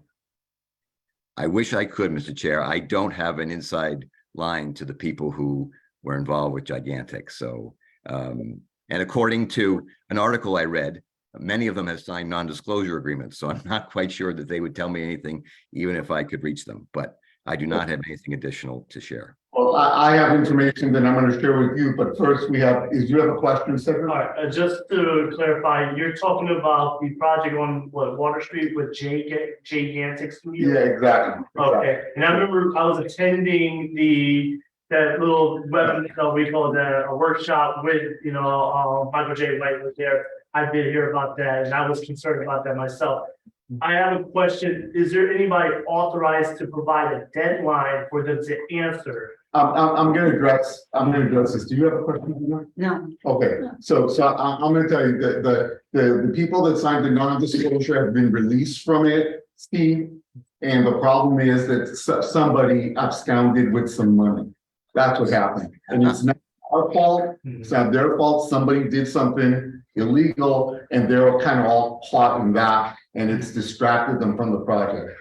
I wish I could, Mr. Chair. I don't have an inside line to the people who were involved with Gigantic. So, and according to an article I read, many of them have signed non-disclosure agreements. So I'm not quite sure that they would tell me anything, even if I could reach them. But I do not have anything additional to share. Well, I have information that I'm going to share with you, but first we have, you have a question, Cedric? All right, just to clarify, you're talking about the project on what, Water Street with Gigantic Studio? Yeah, exactly. Okay, and I remember I was attending that little webinar, we call that a workshop with, Michael J. White was there. I did hear about that and I was concerned about that myself. I have a question. Is there anybody authorized to provide a deadline for them to answer? I'm going to address this. Do you have a question? Gina? No, Okay, so I'm going to tell you that the people that signed the non-disclosure have been released from it, Steve. And the problem is that somebody absconded with some money. That's what happened. And it's not our fault. It's not their fault. Somebody did something illegal and they're kind of all caught in that, and it's distracted them from the project.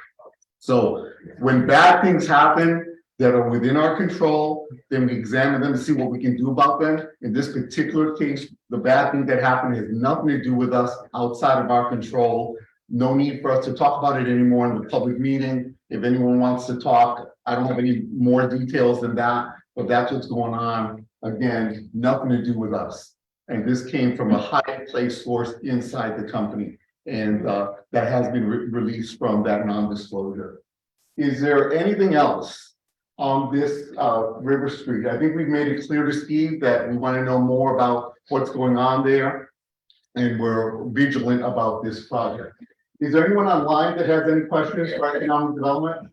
So when bad things happen that are within our control, then we examine them to see what we can do about them. In this particular case, the bad thing that happened has nothing to do with us, outside of our control. No need for us to talk about it anymore in the public meeting. If anyone wants to talk, I don't have any more details than that, but that's what's going on. Again, nothing to do with us. And this came from a high place source inside the company. And that has been released from that non-disclosure. Is there anything else on this River Street? I think we've made it clear to Steve that we want to know more about what's going on there. And we're vigilant about this project. Is there anyone online that has any questions for economic development?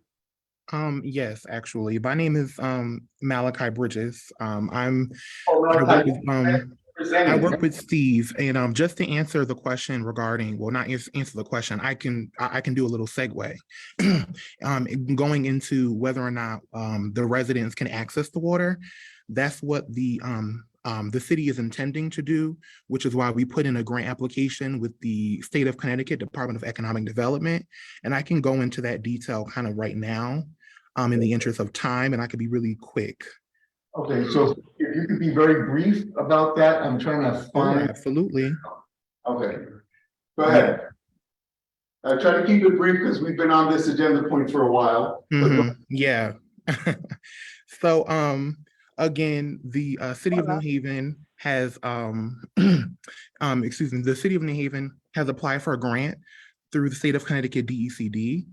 Yes, actually. My name is Malachi Bridges. I work with Steve, and just to answer the question regarding, well, not answer the question, I can do a little segue. Going into whether or not the residents can access the water, that's what the city is intending to do, which is why we put in a grant application with the State of Connecticut Department of Economic Development. And I can go into that detail kind of right now in the interest of time, and I could be really quick. Okay, so if you could be very brief about that, I'm trying to find. Oh, absolutely. Okay, go ahead. I try to keep it brief because we've been on this agenda point for a while. Yeah. So again, the city of New Haven has the city of New Haven has applied for a grant through the state of Connecticut DECD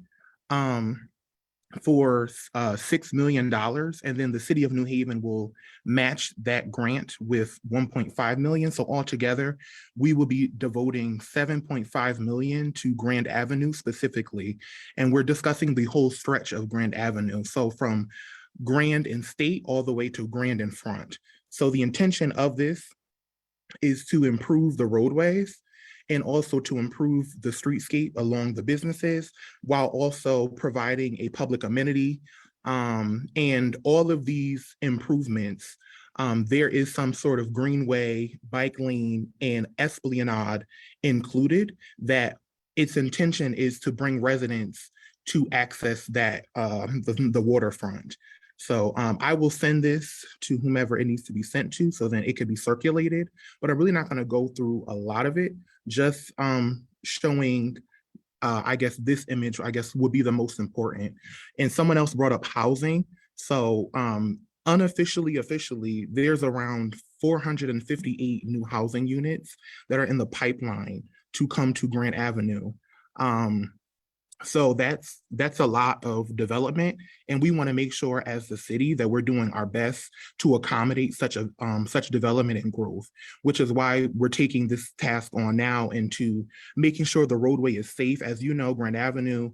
for $6 million, and then the city of New Haven will match that grant with 1.5 million. So altogether, we will be devoting 7.5 million to Grand Avenue specifically, and we're discussing the whole stretch of Grand Avenue. So from Grand and State all the way to Grand and Front. So the intention of this is to improve the roadways and also to improve the streetscape along the businesses, while also providing a public amenity. And all of these improvements, there is some sort of greenway, bike lane, and esplanade included, that its intention is to bring residents to access that, the waterfront. So I will send this to whomever it needs to be sent to, so then it could be circulated, but I'm really not going to go through a lot of it, just showing, I guess this image, I guess, would be the most important. And someone else brought up housing. So unofficially, officially, there's around 458 new housing units that are in the pipeline to come to Grand Avenue. So that's a lot of development, and we want to make sure as the city that we're doing our best to accommodate such development and growth, which is why we're taking this task on now into making sure the roadway is safe. As you know, Grand Avenue,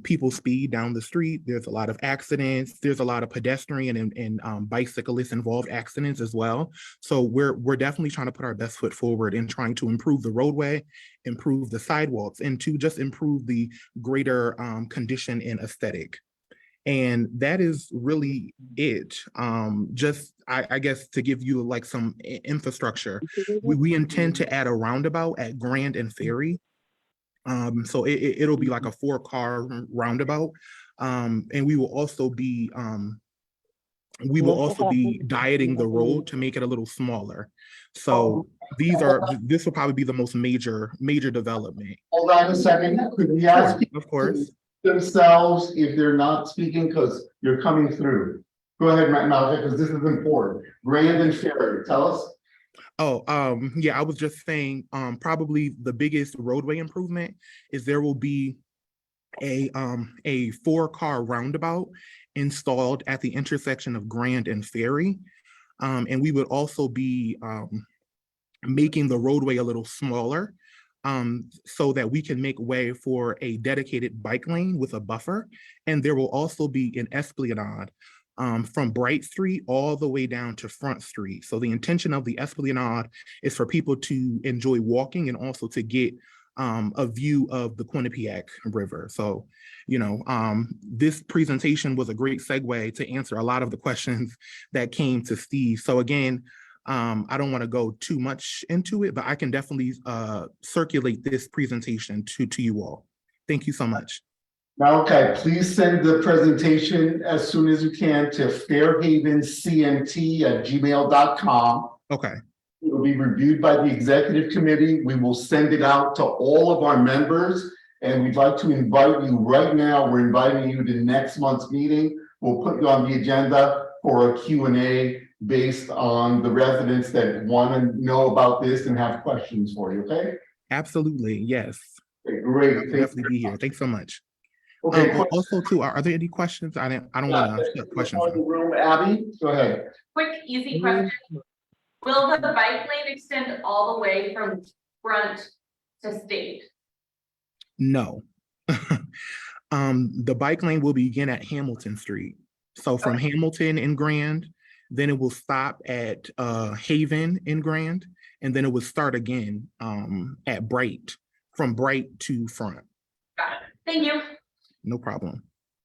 people speed down the street. There's a lot of accidents. There's a lot of pedestrian and bicyclist involved accidents as well. So we're definitely trying to put our best foot forward in trying to improve the roadway, improve the sidewalks, and to just improve the greater condition and aesthetic. And that is really it. I guess to give you like some infrastructure, we intend to add a roundabout at Grand and Ferry. So it'll be like a 4-car roundabout. And we will also be We will also be dieting the road to make it a little smaller. So this will probably be the most major development. Hold on a second, could we ask Of course. themselves if they're not speaking, because you're coming through? Go ahead, Malvika, because this is important. Grand and Ferry, tell us. Oh, yeah, I was just saying, probably the biggest roadway improvement is there will be a 4-car roundabout installed at the intersection of Grand and Ferry. And we would also be making the roadway a little smaller so that we can make way for a dedicated bike lane with a buffer. And there will also be an esplanade from Bright Street all the way down to Front Street. So the intention of the esplanade is for people to enjoy walking and also to get a view of the Quinnipiac River. So, you know, this presentation was a great segue to answer a lot of the questions that came to Steve. So again, I don't want to go too much into it, but I can definitely circulate this presentation to you all. Thank you so much. Okay, please send the presentation as soon as you can to fairhavencmt@gmail.com. Okay. It will be reviewed by the executive committee. We will send it out to all of our members. And we'd like to invite you right now. We're inviting you to next month's meeting. We'll put you on the agenda for a Q&A based on the residents that want to know about this and have questions for you, okay? Absolutely, yes. Okay, great. I'll definitely be here. Thanks so much. Okay, also too, are there any questions? I don't want to shut questions. in the room, Abby, go ahead. Quick, easy question. Will the bike lane extend all the way from Front to State? No. The bike lane will begin at Hamilton Street. So from Hamilton and Grand, then it will stop at Haven in Grand, and then it will start again at Bright, from Bright to Front. Got it. Thank you. No problem.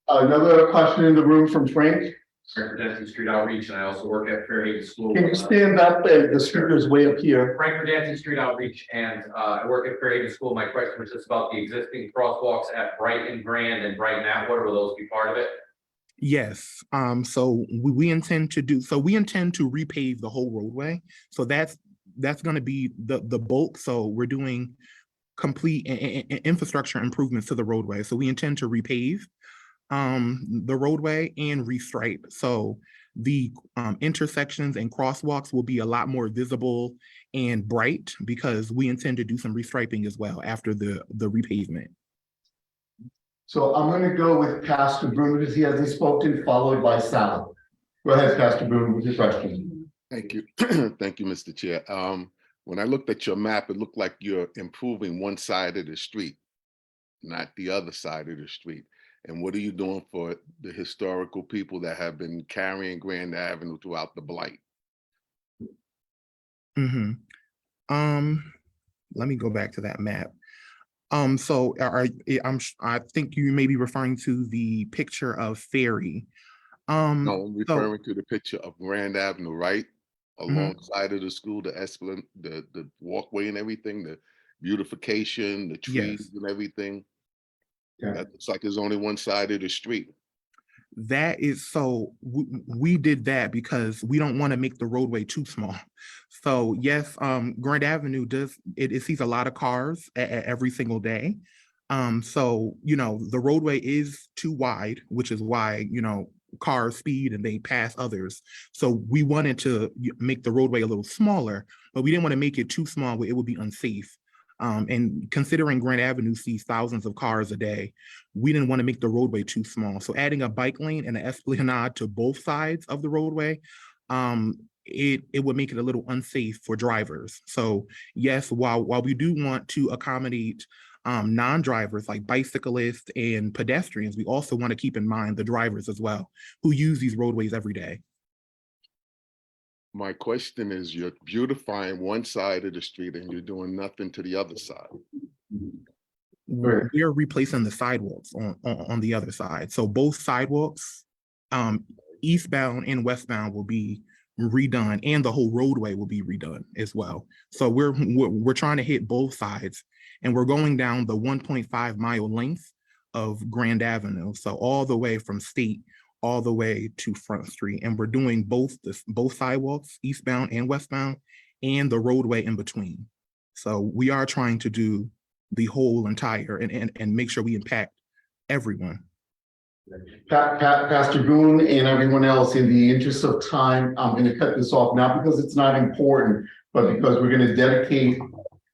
Another question in the room from Frank. Frank Redanski, Street Outreach, and I also work at Fairhaven School. Can you stand up? The speaker's way up here. Frank Redanski, Street Outreach, and I work at Fairhaven School. My question was just about the existing crosswalks at Bright and Grand and Bright and Atwater. Will those be part of it? Yes. So we intend to repave the whole roadway. So that's going to be the bulk. So we're doing complete infrastructure improvements to the roadway. So we intend to repave the roadway and restripe. So the intersections and crosswalks will be a lot more visible and bright because we intend to do some restriping as well after the repavement. So I'm going to go with Pastor Bruno because he hasn't spoken, followed by Sal. Go ahead, Pastor Bruno, with your question. Thank you. Thank you, Mr. Chair. When I looked at your map, it looked like you're improving one side of the street, not the other side of the street. And what are you doing for the historical people that have been carrying Grand Avenue throughout the blight? Mm-hmm. Let me go back to that map. So I think you may be referring to the picture of Ferry. No, I'm referring to the picture of Grand Avenue, right? Alongside of the school, the Esplanade, the walkway and everything, the beautification, the trees and everything. Yeah. That looks like there's only one side of the street. That is, so we did that because we don't want to make the roadway too small. So yes, Grand Avenue it sees a lot of cars every single day. So, you know, the roadway is too wide, which is why, you know, cars speed and they pass others. So we wanted to make the roadway a little smaller, but we didn't want to make it too small where it would be unsafe. And considering Grand Avenue sees thousands of cars a day, we didn't want to make the roadway too small. So adding a bike lane and an esplanade to both sides of the roadway, it would make it a little unsafe for drivers. So yes, while we do want to accommodate non-drivers like bicyclists and pedestrians, we also want to keep in mind the drivers as well, who use these roadways every day. My question is, you're beautifying one side of the street and you're doing nothing to the other side. We're replacing the sidewalks on the other side. So both sidewalks, eastbound and westbound, will be redone, and the whole roadway will be redone as well. So we're trying to hit both sides, and we're going down the 1.5 mile length of Grand Avenue. So all the way from State all the way to Front Street. And we're doing both sidewalks, eastbound and westbound, and the roadway in between. So we are trying to do the whole entire and make sure we impact everyone. Pastor Boone and everyone else, in the interest of time, I'm going to cut this off, not because it's not important, but because we're going to dedicate a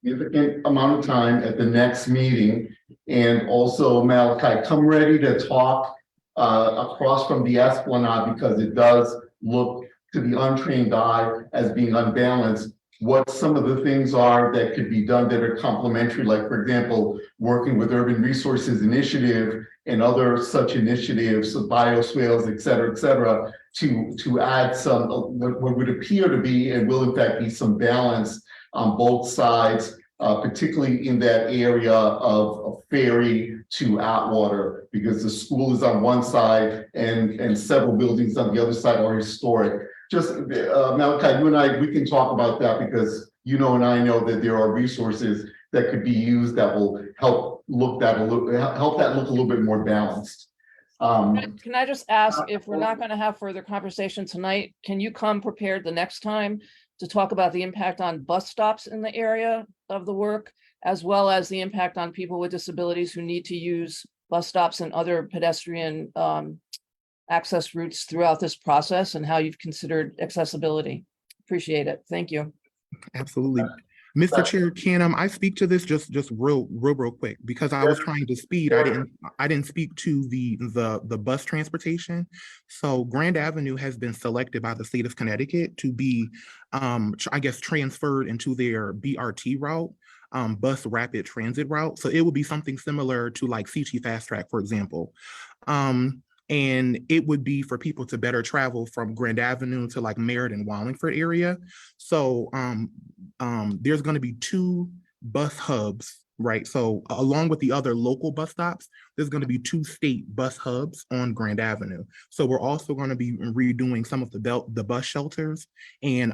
significant amount of time at the next meeting. And also, Malachi, come ready to talk across from the Esplanade, because it does look to the untrained eye as being unbalanced. What some of the things are that could be done that are complementary, like, for example, working with Urban Resources Initiative and other such initiatives, bioswales, et cetera, to add some, what would appear to be, and will in fact be, some balance on both sides, particularly in that area of Ferry to Atwater, because the school is on one side and several buildings on the other side are historic. Just Malachi, you and I, we can talk about that, because you know and I know that there are resources that could be used that will help look that look a little bit more balanced. Can I just ask, if we're not going to have further conversation tonight, can you come prepared the next time to talk about the impact on bus stops in the area of the work, as well as the impact on people with disabilities who need to use bus stops and other pedestrian access routes throughout this process, and how you've considered accessibility? Appreciate it. Thank you. Absolutely. Mr. Chair, can I speak to this just real quick, because I was trying to speed. I didn't speak to the bus transportation. So Grand Avenue has been selected by the state of Connecticut to be, I guess, transferred into their BRT route, bus rapid transit route. So it would be something similar to like CT Fast Track, for example. And it would be for people to better travel from Grand Avenue to like Merritt and Wallingford area. So there's going to be 2 bus hubs, right? So along with the other local bus stops, there's going to be 2 state bus hubs on Grand Avenue. So we're also going to be redoing some of the bus shelters, and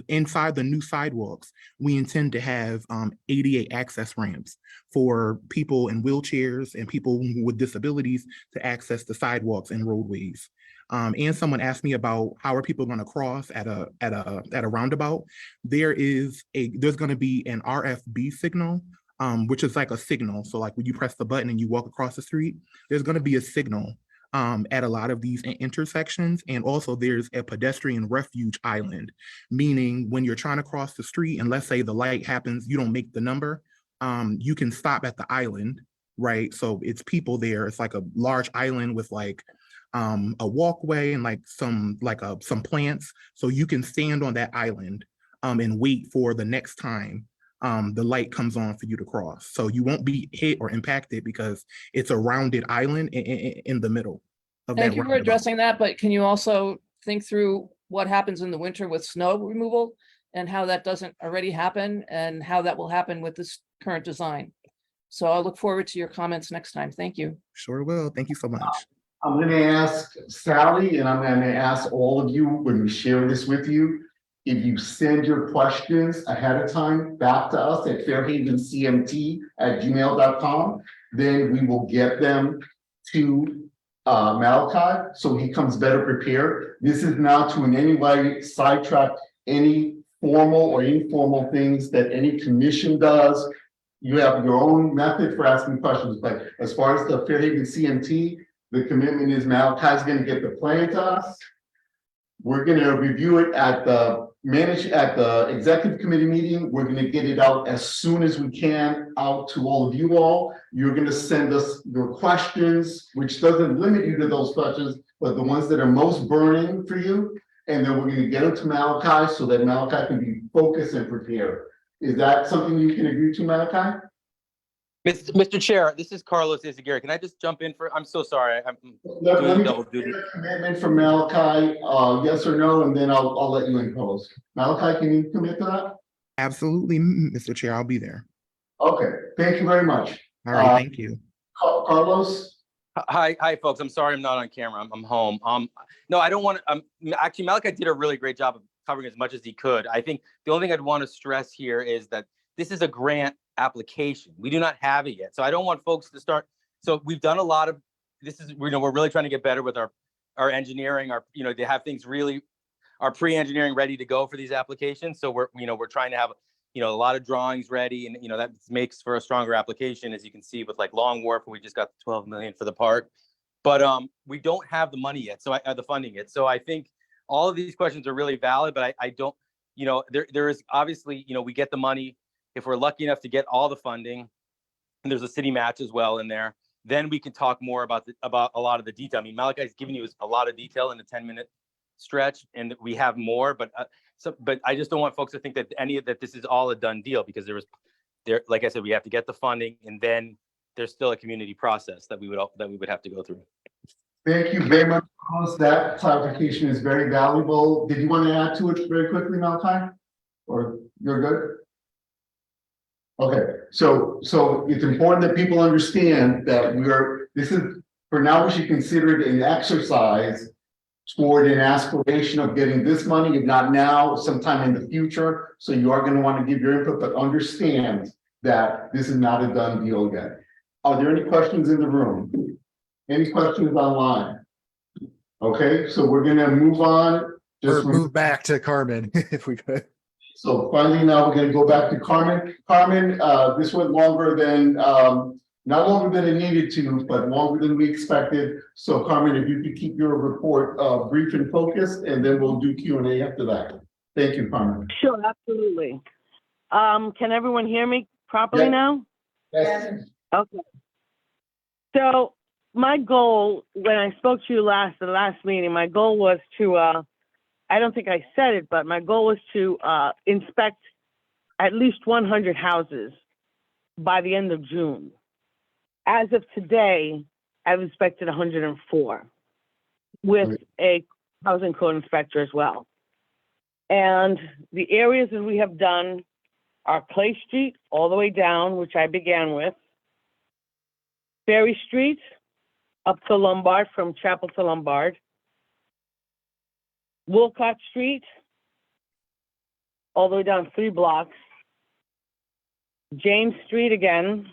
inside the new sidewalks, we intend to have ADA access ramps for people in wheelchairs and people with disabilities to access the sidewalks and roadways. And someone asked me about how are people going to cross at a roundabout. There's going to be an RFB signal, which is like a signal. So like when you press the button and you walk across the street, there's going to be a signal at a lot of these intersections. And also there's a pedestrian refuge island, meaning when you're trying to cross the street and let's say the light happens, you don't make the number, you can stop at the island, right? So it's people there. It's like a large island with like a walkway and like some plants. So you can stand on that island and wait for the next time the light comes on for you to cross. So you won't be hit or impacted because it's a rounded island in the middle of that. Thank you for addressing that, but can you also think through what happens in the winter with snow removal and how that doesn't already happen and how that will happen with this current design? So I'll look forward to your comments next time. Thank you. Sure will. Thank you so much. I'm going to ask Sally, and I'm going to ask all of you when we share this with you, if you send your questions ahead of time back to us at fairhavencmt@gmail.com, then we will get them to Malachi so he comes better prepared. This is not to in any way sidetrack any formal or informal things that any commission does. You have your own method for asking questions, but as far as the Fairhaven CMT, the commitment is Malachi's going to get the plan to us. We're going to review it at the executive committee meeting. We're going to get it out as soon as we can out to all of you all. You're going to send us your questions, which doesn't limit you to those questions, but the ones that are most burning for you. And then we're going to get them to Malachi so that Malachi can be focused and prepared. Is that something you can agree to, Malachi? Mr. Chair, this is Carlos Izaguirre. Can I just jump in I'm so sorry. I'm Let me double duty. get a commitment from Malachi, yes or no, and then I'll let you impose. Malachi, can you commit to that? Absolutely, Mr. Chair, I'll be there. Okay, thank you very much. All right, thank you. Carlos? Hi, folks. I'm sorry I'm not on camera. I'm home. No, I don't want to. Actually, Malachi did a really great job of covering as much as he could. I think the only thing I'd want to stress here is that this is a grant application. We do not have it yet. So I don't want folks to start. So we've done a lot of, we're really trying to get better with our our engineering, they have things really, our pre-engineering ready to go for these applications. So we're trying to have, a lot of drawings ready, and, that makes for a stronger application, as you can see with like Long Wharf, we just got the 12 million for the park. But we don't have the money yet, so the funding yet. So I think all of these questions are really valid, but I don't, there is obviously, we get the money if we're lucky enough to get all the funding, and there's a city match as well in there. Then we can talk more about a lot of the detail. I mean, Malachi's giving you a lot of detail in the 10-minute stretch, and we have more, but I just don't want folks to think that that this is all a done deal, because like I said, we have to get the funding, and then there's still a community process that we would have to go through. Thank you very much. That clarification is very valuable. Did you want to add to it very quickly, Malachi? Or you're good? Okay, so it's important that people understand that for now, we should consider it an exercise toward an aspiration of getting this money, if not now, sometime in the future. So you are going to want to give your input, but understand that this is not a done deal yet. Are there any questions in the room? Any questions online? Okay, so we're going to move on. Or move back to Carmen if we could. So finally, now we're going to go back to Carmen. Carmen, this went longer than, not longer than it needed to, but longer than we expected. So Carmen, if you could keep your report brief and focused, and then we'll do Q&A after that. Thank you, Carmen. Sure, absolutely. Can everyone hear me properly now? Yes. Okay. So my goal, when I spoke to you the last meeting, my goal was to, I don't think I said it, but my goal was to inspect at least 100 houses by the end of June. As of today, I've inspected 104 with a housing code inspector as well. And the areas that we have done are Clay Street all the way down, which I began with, Ferry Street up to Lombard, from Chapel to Lombard, Wolcott Street all the way down 3 blocks, James Street again,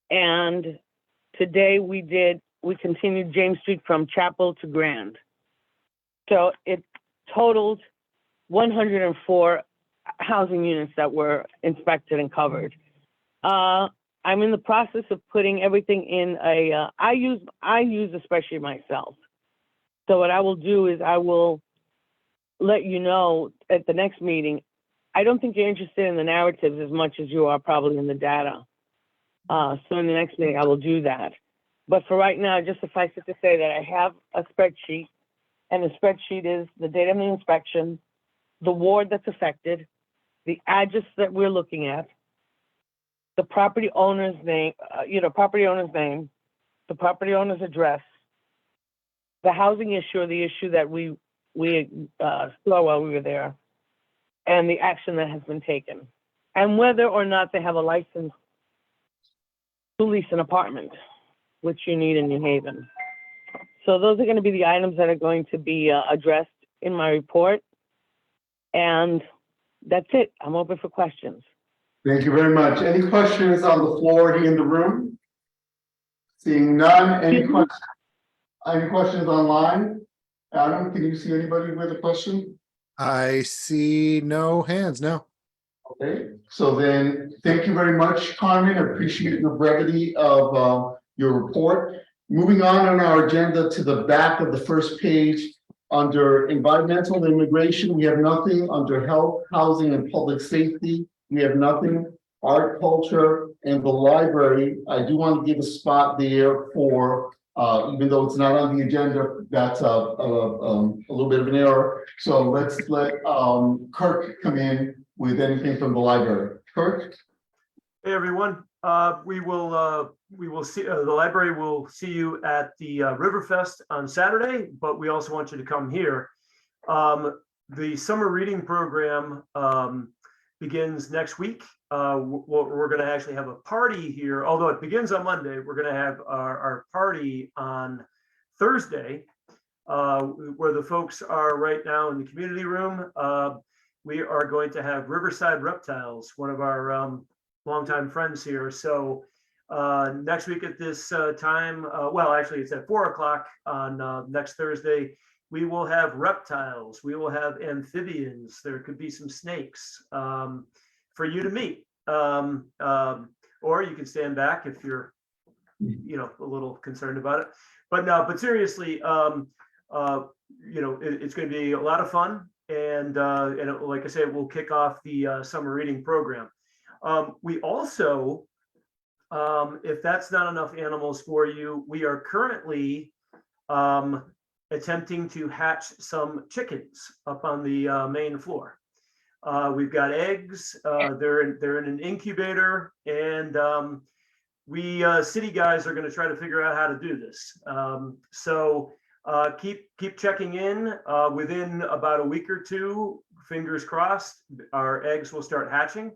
and today we continued James Street from Chapel to Grand. So it totaled 104 housing units that were inspected and covered. I'm in the process of putting everything in I use a spreadsheet myself. So what I will do is I will let you know at the next meeting. I don't think you're interested in the narratives as much as you are probably in the data. So in the next meeting, I will do that. But for right now, just suffice it to say that I have a spreadsheet, and the spreadsheet is the date of the inspection, the ward that's affected, the address that we're looking at, the property owner's name, the property owner's address, the housing issue or the issue that we saw while we were there, and the action that has been taken, and whether or not they have a license to lease an apartment, which you need in New Haven. So those are going to be the items that are going to be addressed in my report. And that's it. I'm open for questions. Thank you very much. Any questions on the floor here in the room? Seeing none. Any questions online? Adam, can you see anybody with a question? I see no hands, no. Okay, so then, thank you very much, Carmen. I appreciate the brevity of your report. Moving on our agenda to the back of the first page, under environmental immigration, we have nothing. Under health, housing, and public safety, we have nothing. Art, culture, and the library, I do want to give a spot there for, even though it's not on the agenda, that's a little bit of an error. So let's let Kirk come in with anything from the library. Kirk? Hey, everyone. We will see, the library will see you at the Riverfest on Saturday, but we also want you to come here. The summer reading program begins next week. We're going to actually have a party here, although it begins on Monday. We're going to have our party on Thursday, where the folks are right now in the community room. We are going to have Riverside Reptiles, one of our longtime friends here. So Next week at this time, well, actually, it's at 4 o'clock on next Thursday. We will have reptiles. We will have amphibians. There could be some snakes for you to meet. Or you can stand back if you're, a little concerned about it. But no, but seriously, it's going to be a lot of fun, and like I said, we'll kick off the summer reading program. We also, if that's not enough animals for you, we are currently attempting to hatch some chickens up on the main floor. We've got eggs. They're in an incubator, and we city guys are going to try to figure out how to do this. So keep checking in. Within about a week or two, fingers crossed, our eggs will start hatching,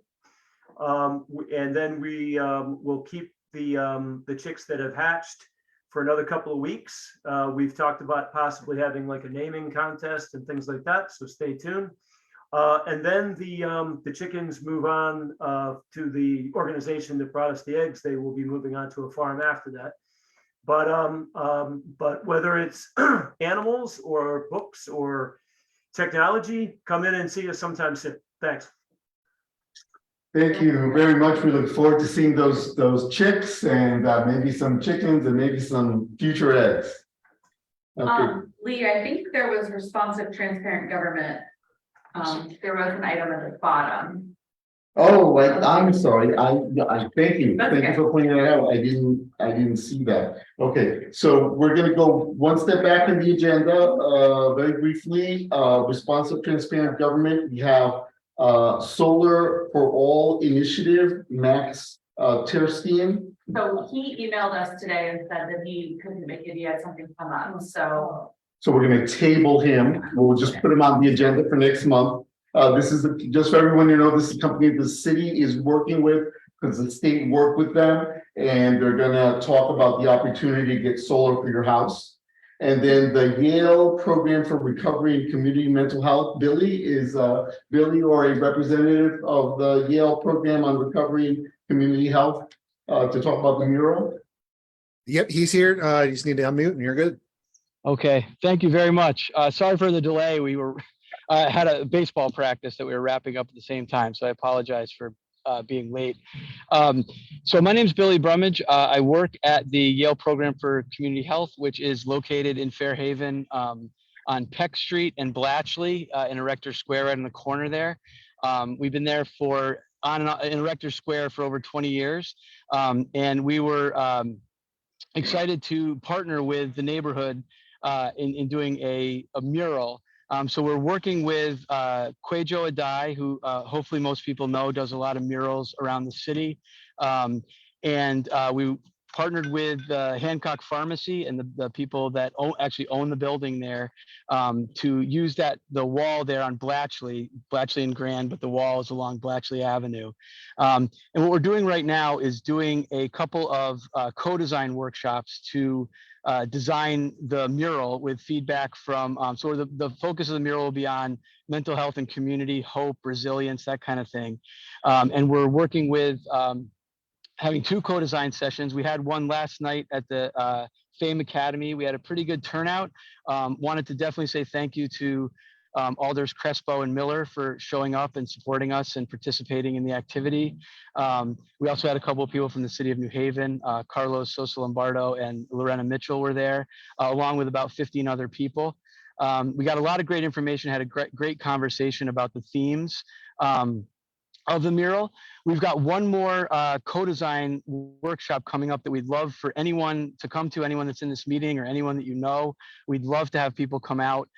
and then we will keep the chicks that have hatched for another couple of weeks. We've talked about possibly having like a naming contest and things like that. So stay tuned. And then the chickens move on to the organization that brought us the eggs. They will be moving on to a farm after that. But whether it's animals or books or technology, come in and see us sometime soon. Thanks. Thank you very much. We look forward to seeing those chicks and maybe some chickens and maybe some future eggs. Okay. Lee, I think there was responsive, transparent government. There was an item at the bottom. Oh, I'm sorry. I thank you. That's Thank okay. you for pointing that out. I didn't see that. Okay, so we're gonna go one step back in the agenda, very briefly. Responsive, transparent government. We have Solar for All Initiative, Max Terstein. So he emailed us today and said that he couldn't make it. He had something come up. So we're gonna table him. We'll just put him on the agenda for next month. This is just for everyone to know, this is a company the city is working with because the state worked with them, and they're gonna talk about the opportunity to get solar for your house. And then the Yale Program for Recovery and Community Mental Health, Billy or a representative of the Yale Program on Recovery and Community Health to talk about the mural. Yep, he's here. You just need to unmute and you're good. Okay, thank you very much. Sorry for the delay. We were had a baseball practice that we were wrapping up at the same time, so I apologize for being late. So my name is Billy Brummage. I work at the Yale Program for Community Health, which is located in Fairhaven on Peck Street and Blatchley in Erector Square, right in the corner there. We've been there in Erector Square for over 20 years, and we were excited to partner with the neighborhood in doing a mural. So we're working with Kwejo Adai, who hopefully most people know does a lot of murals around the city. And we partnered with Hancock Pharmacy and the people that actually own the building there to use the wall there on Blatchley and Grand, but the wall is along Blatchley Avenue. And what we're doing right now is doing a couple of co-design workshops to design the mural with feedback from, so the focus of the mural will be on mental health and community, hope, resilience, that kind of thing. And we're working with having 2 co-design sessions. We had one last night at the Fame Academy. We had a pretty good turnout. Wanted to definitely say thank you to Alders Crespo and Miller for showing up and supporting us and participating in the activity. We also had a couple of people from the city of New Haven. Carlos Sosa Lombardo and Lorena Mitchell were there, along with about 15 other people. We got a lot of great information, had a great conversation about the themes of the mural. We've got one more co-design workshop coming up that we'd love for anyone to come to, anyone that's in this meeting or anyone that you know. We'd love to have people come out.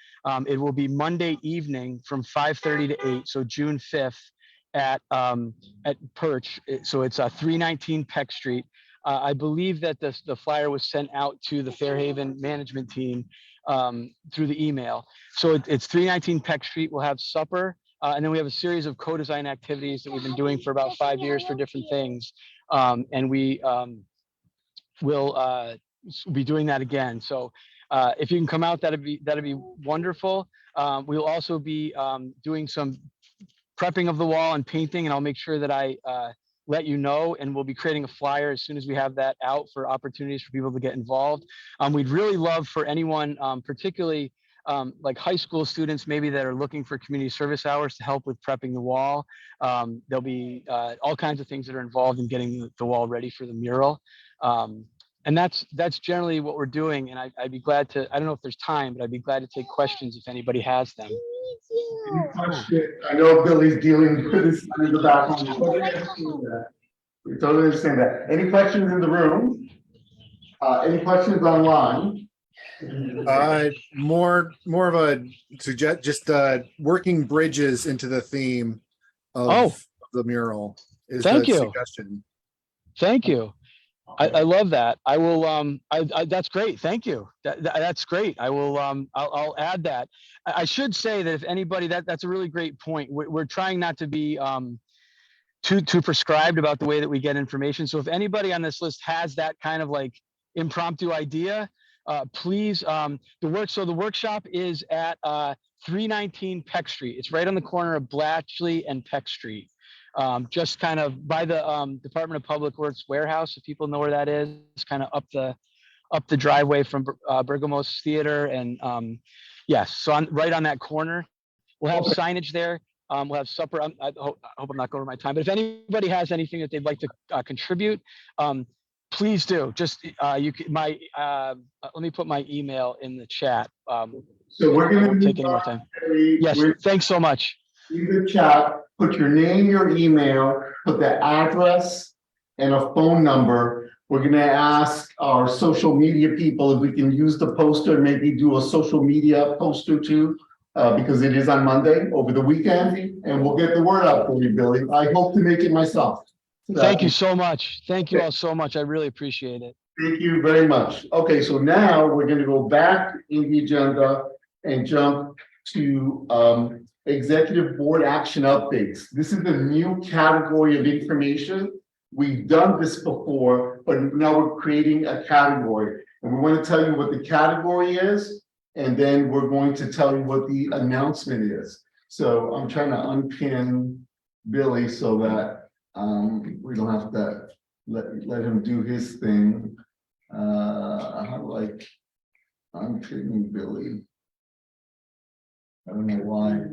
It will be Monday evening from 5:30 to 8, so June 5th at Perch. So it's 319 Peck Street. I believe that the flyer was sent out to the Fairhaven management team through the email. So it's 319 Peck Street. We'll have supper. And then we have a series of co-design activities that we've been doing for about 5 years for different things. And we will be doing that again. So if you can come out, that'd be wonderful. We'll also be doing some prepping of the wall and painting, and I'll make sure that I let you know, and we'll be creating a flyer as soon as we have that out for opportunities for people to get involved. We'd really love for anyone, particularly like high school students maybe that are looking for community service hours to help with prepping the wall. There'll be all kinds of things that are involved in getting the wall ready for the mural. And that's generally what we're doing. And I'd be glad to, I don't know if there's time, but I'd be glad to take questions if anybody has them. I know Billy's dealing with his son in the background. We totally understand that. Any questions in the room? Any questions online? More of a suggest, just working bridges into the theme of the mural is Thank the you. suggestion. Thank you. I love that. I will, that's great. Thank you. That's great. I will, I'll add that. I should say that if anybody, that's a really great point. We're trying not to be too prescribed about the way that we get information. So if anybody on this list has that kind of like impromptu idea, please, the workshop is at 319 Peck Street. It's right on the corner of Blatchley and Peck Street. Just kind of by the Department of Public Works warehouse, if people know where that is, kind of up the driveway from Bergamos Theater. And yes, so right on that corner. We'll have signage there. We'll have supper. I hope I'm not going over my time, but if anybody has anything that they'd like to contribute, please do. Just let me put my email in the chat. So we're going to take any more time. Yes, thanks so much. In the chat, put your name, your email, put the address and a phone number. We're going to ask our social media people if we can use the poster, maybe do a social media poster too, because it is on Monday over the weekend, and we'll get the word out for you, Billy. I hope to make it myself. Thank you so much. Thank you all so much. I really appreciate it. Thank you very much. Okay, so now we're going to go back in the agenda and jump to executive board action updates. This is a new category of information. We've done this before, but now we're creating a category. And we want to tell you what the category is, and then we're going to tell you what the announcement is. So I'm trying to unpin Billy so that we don't have to let him do his thing. How do I unpin Billy? I don't know why.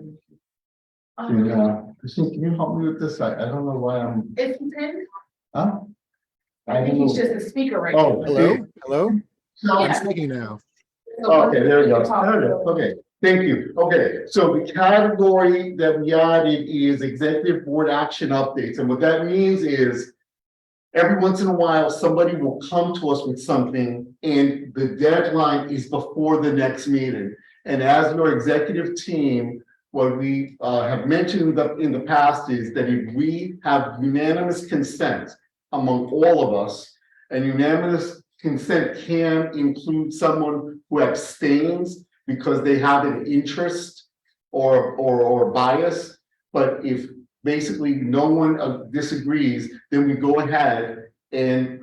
Christine, can you help me with this? I don't know why I'm. It's pinned. Huh? I think he's just a speaker right now. Oh, hello. Yeah. I'm speaking now. Okay, there we go. There we go. Okay, thank you. Okay, so the category that we added is executive board action updates. And what that means is every once in a while, somebody will come to us with something and the deadline is before the next meeting. And as your executive team, what we have mentioned in the past is that if we have unanimous consent among all of us, and unanimous consent can include someone who abstains because they have an interest or bias. But if basically no one disagrees, then we go ahead and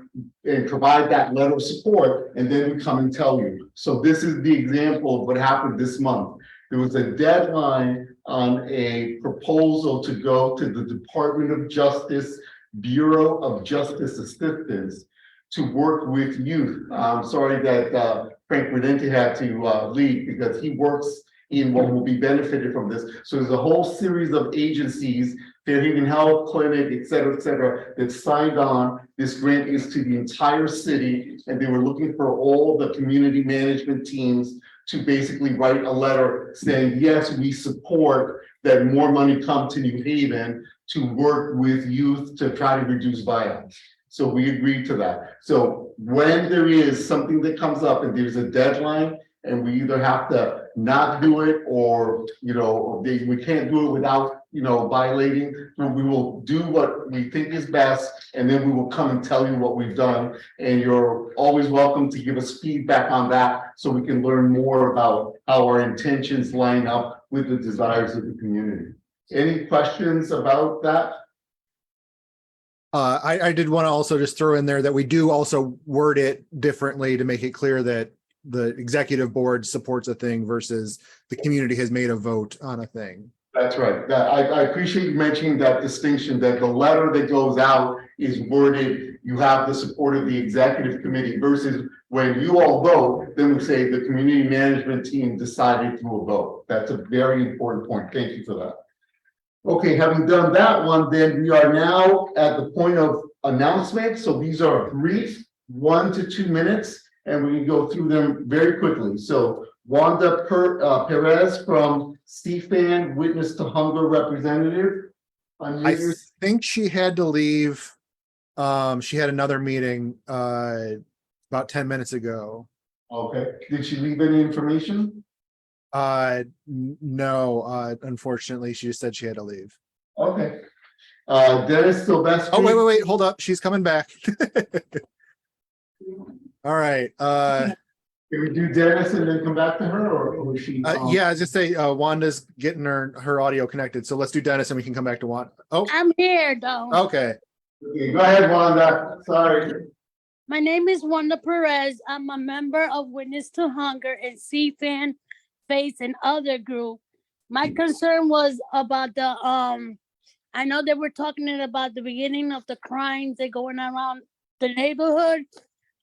provide that letter of support, and then we come and tell you. So this is the example of what happened this month. There was a deadline on a proposal to go to the Department of Justice, Bureau of Justice Assistance to work with youth. I'm sorry that Frank Redente had to leave because he works in what will be benefited from this. So there's a whole series of agencies, Fairhaven Health Clinic, et cetera, that signed on. This grant is to the entire city, and they were looking for all the community management teams to basically write a letter saying, yes, we support that more money come to New Haven to work with youth to try to reduce violence. So we agreed to that. So when there is something that comes up and there's a deadline and we either have to not do it or, we can't do it without, violating, we will do what we think is best, and then we will come and tell you what we've done. And you're always welcome to give us feedback on that so we can learn more about how our intentions line up with the desires of the community. Any questions about that? I did want to also just throw in there that we do also word it differently to make it clear that the executive board supports a thing versus the community has made a vote on a thing. That's right. I appreciate you mentioning that distinction, that the letter that goes out is worded, you have the support of the executive committee versus when you all vote, then we say the community management team decided through a vote. That's a very important point. Thank you for that. Okay, having done that one, then we are now at the point of announcement. So these are brief, 1 to 2 minutes, and we can go through them very quickly. So Wanda Perez from CFAN, Witness to Hunger representative. I think she had to leave. She had another meeting about 10 minutes ago. Okay, did she leave any information? No, unfortunately, she just said she had to leave. Okay. Dennis Sylvester. Oh, wait, hold up. She's coming back. All right. Can we do Dennis and then come back to her, or is she? Yeah, I was just say Wanda's getting her audio connected. So let's do Dennis and we can come back to Wanda. Oh, I'm here though. okay. Okay, go ahead, Wanda. Sorry. My name is Wanda Perez. I'm a member of Witness to Hunger and CFAN, Faith and other group. My concern was about the I know they were talking about the beginning of the crimes that going around the neighborhood.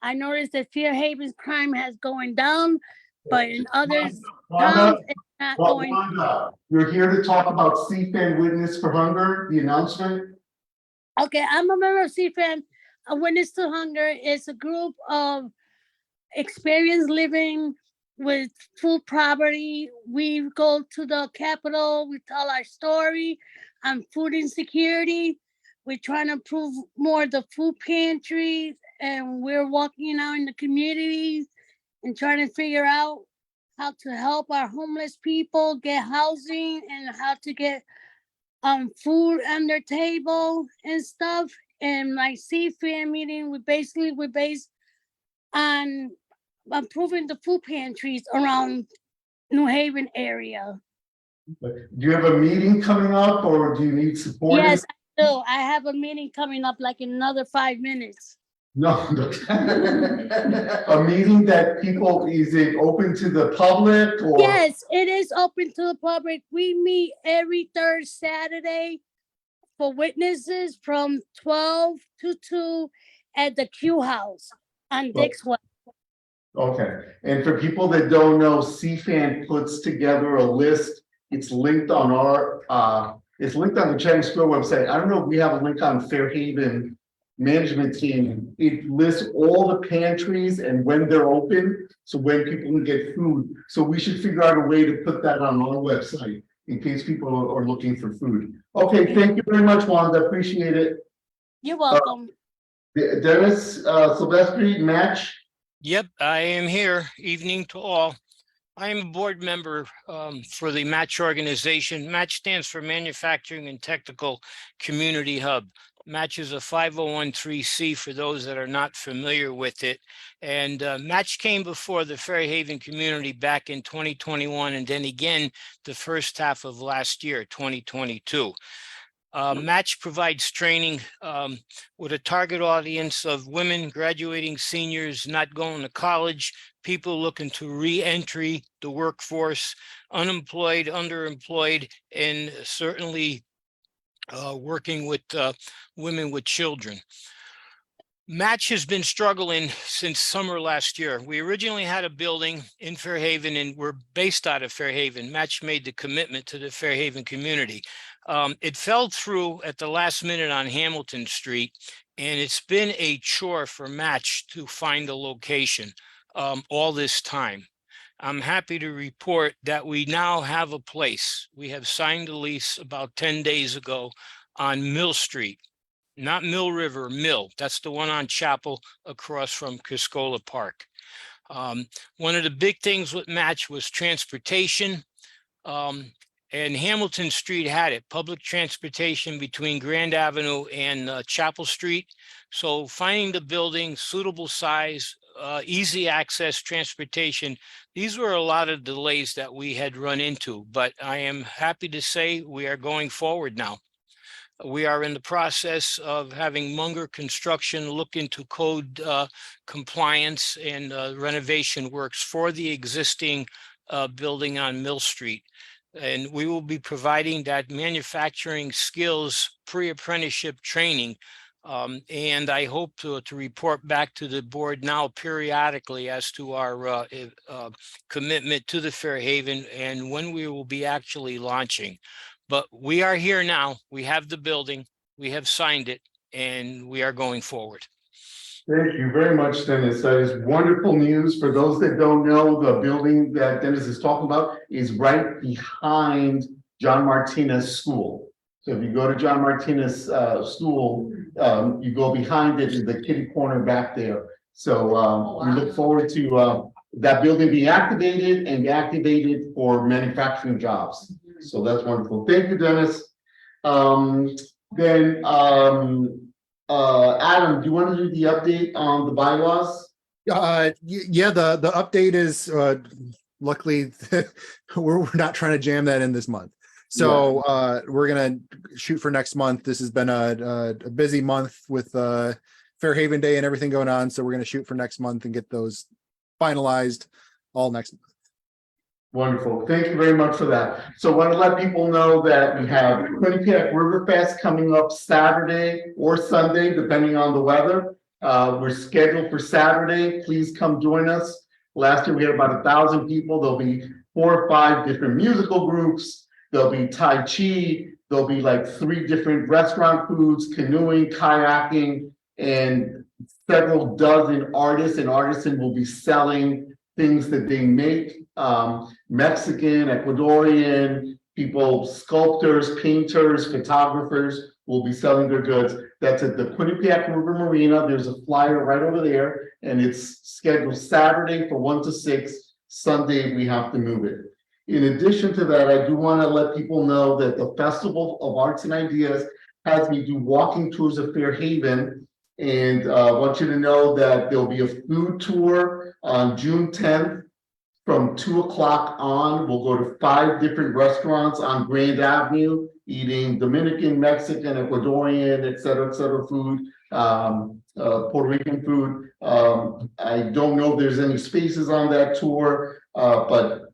I noticed that Fairhaven's crime has going down, but in others towns it's not going. Wanda, you're here to talk about CFAN Witness for Hunger, the announcement. Okay, I'm a member of CFAN. A Witness to Hunger is a group of experienced living with food poverty. We go to the Capitol, we tell our story on food insecurity. We're trying to improve more the food pantries, and we're walking out in the communities and trying to figure out how to help our homeless people get housing and how to get food on their table and stuff. And my CFAN meeting, we're based on improving the food pantries around New Haven area. Do you have a meeting coming up, or do you need support? Yes, I do. I have a meeting coming up like in another 5 minutes. No, a meeting that people, is it open to the public or? Yes, it is open to the public. We meet every third Saturday for witnesses from 12 to 2 at the Q House on Dixwell. Okay, and for people that don't know, CFAN puts together a list. It's linked on it's linked on the Channing Square website. I don't know if we have a link on Fairhaven management team. It lists all the pantries and when they're open, so when people can get food. So we should figure out a way to put that on our website in case people are looking for food. Okay, thank you very much, Wanda. Appreciate it. You're welcome. Dennis Silvestri, Match. Yep, I am here. Evening to all. I am a board member for the Match organization. Match stands for Manufacturing and Technical Community Hub. Match is a 501(c)(3) for those that are not familiar with it. And Match came before the Fairhaven community back in 2021 and then again the first half of last year, 2022. Match provides training with a target audience of women, graduating seniors, not going to college, people looking to re-entry the workforce, unemployed, underemployed, and certainly working with women with children. Match has been struggling since summer last year. We originally had a building in Fairhaven and we're based out of Fairhaven. Match made the commitment to the Fairhaven community. It fell through at the last minute on Hamilton Street, and it's been a chore for Match to find a location all this time. I'm happy to report that we now have a place. We have signed a lease about 10 days ago on Mill Street. Not Mill River, Mill. That's the one on Chapel across from Kiscola Park. One of the big things with Match was transportation. And Hamilton Street had it, public transportation between Grand Avenue and Chapel Street. So finding the building, suitable size, easy access transportation, these were a lot of delays that we had run into, but I am happy to say we are going forward now. We are in the process of having Munger Construction look into code compliance and renovation works for the existing building on Mill Street. And we will be providing that manufacturing skills pre-apprenticeship training And I hope to report back to the board now periodically as to our commitment to the Fairhaven and when we will be actually launching. But we are here now. We have the building, we have signed it, and we are going forward. Thank you very much, Dennis. That is wonderful news. For those that don't know, the building that Dennis is talking about is right behind John Martinez School. So if you go to John Martinez School, you go behind it in the kitty corner back there. So we look forward to that building being activated and activated for manufacturing jobs. So that's wonderful. Thank you, Dennis. Adam, do you want to do the update on the bylaws? Yeah, the update is luckily we're not trying to jam that in this month. So we're gonna shoot for next month. This has been a busy month with Fairhaven Day and everything going on. So we're gonna shoot for next month and get those finalized all next month. Wonderful. Thank you very much for that. So I want to let people know that we have Quinnipiac Riverfest coming up Saturday or Sunday, depending on the weather. We're scheduled for Saturday. Please come join us. Last year we had about 1,000 people. There'll be 4 or 5 different musical groups. There'll be Tai Chi. There'll be like 3 different restaurant foods, canoeing, kayaking, and several dozen artists and artisans will be selling things that they make. Mexican, Ecuadorian, people, sculptors, painters, photographers will be selling their goods. That's at the Quinnipiac River Marina. There's a flyer right over there, and it's scheduled Saturday from 1 to 6. Sunday, we have to move it. In addition to that, I do want to let people know that the Festival of Arts and Ideas has me do walking tours of Fairhaven. And I want you to know that there'll be a food tour on June 10th. From 2 o'clock on, we'll go to 5 different restaurants on Grand Avenue, eating Dominican, Mexican, Ecuadorian, et cetera, food, Puerto Rican food. I don't know if there's any spaces on that tour, but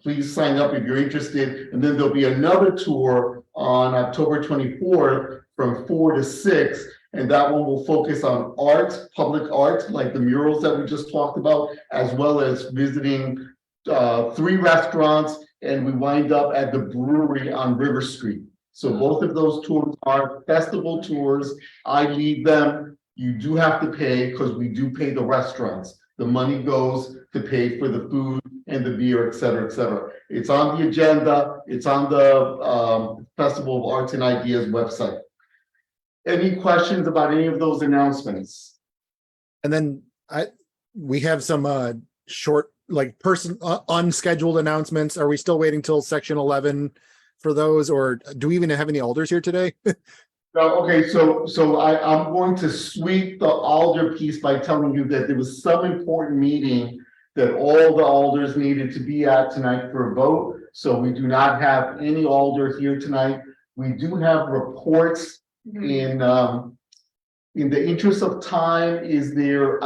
please sign up if you're interested. And then there'll be another tour on October 24th from 4 to 6. And that one will focus on art, public art, like the murals that we just talked about, as well as visiting 3 restaurants, and we wind up at the brewery on River Street. So both of those tours are festival tours. I lead them. You do have to pay because we do pay the restaurants. The money goes to pay for the food and the beer, et cetera, et cetera. It's on the agenda. It's on the Festival of Arts and Ideas website. Any questions about any of those announcements? And then we have some short, like unscheduled announcements. Are we still waiting till section 11 for those, or do we even have any alders here today? Okay, so I'm going to sweep the alder piece by telling you that there was some important meeting that all the alders needed to be at tonight for a vote. So we do not have any alder here tonight. We do have reports. In the interest of time, is there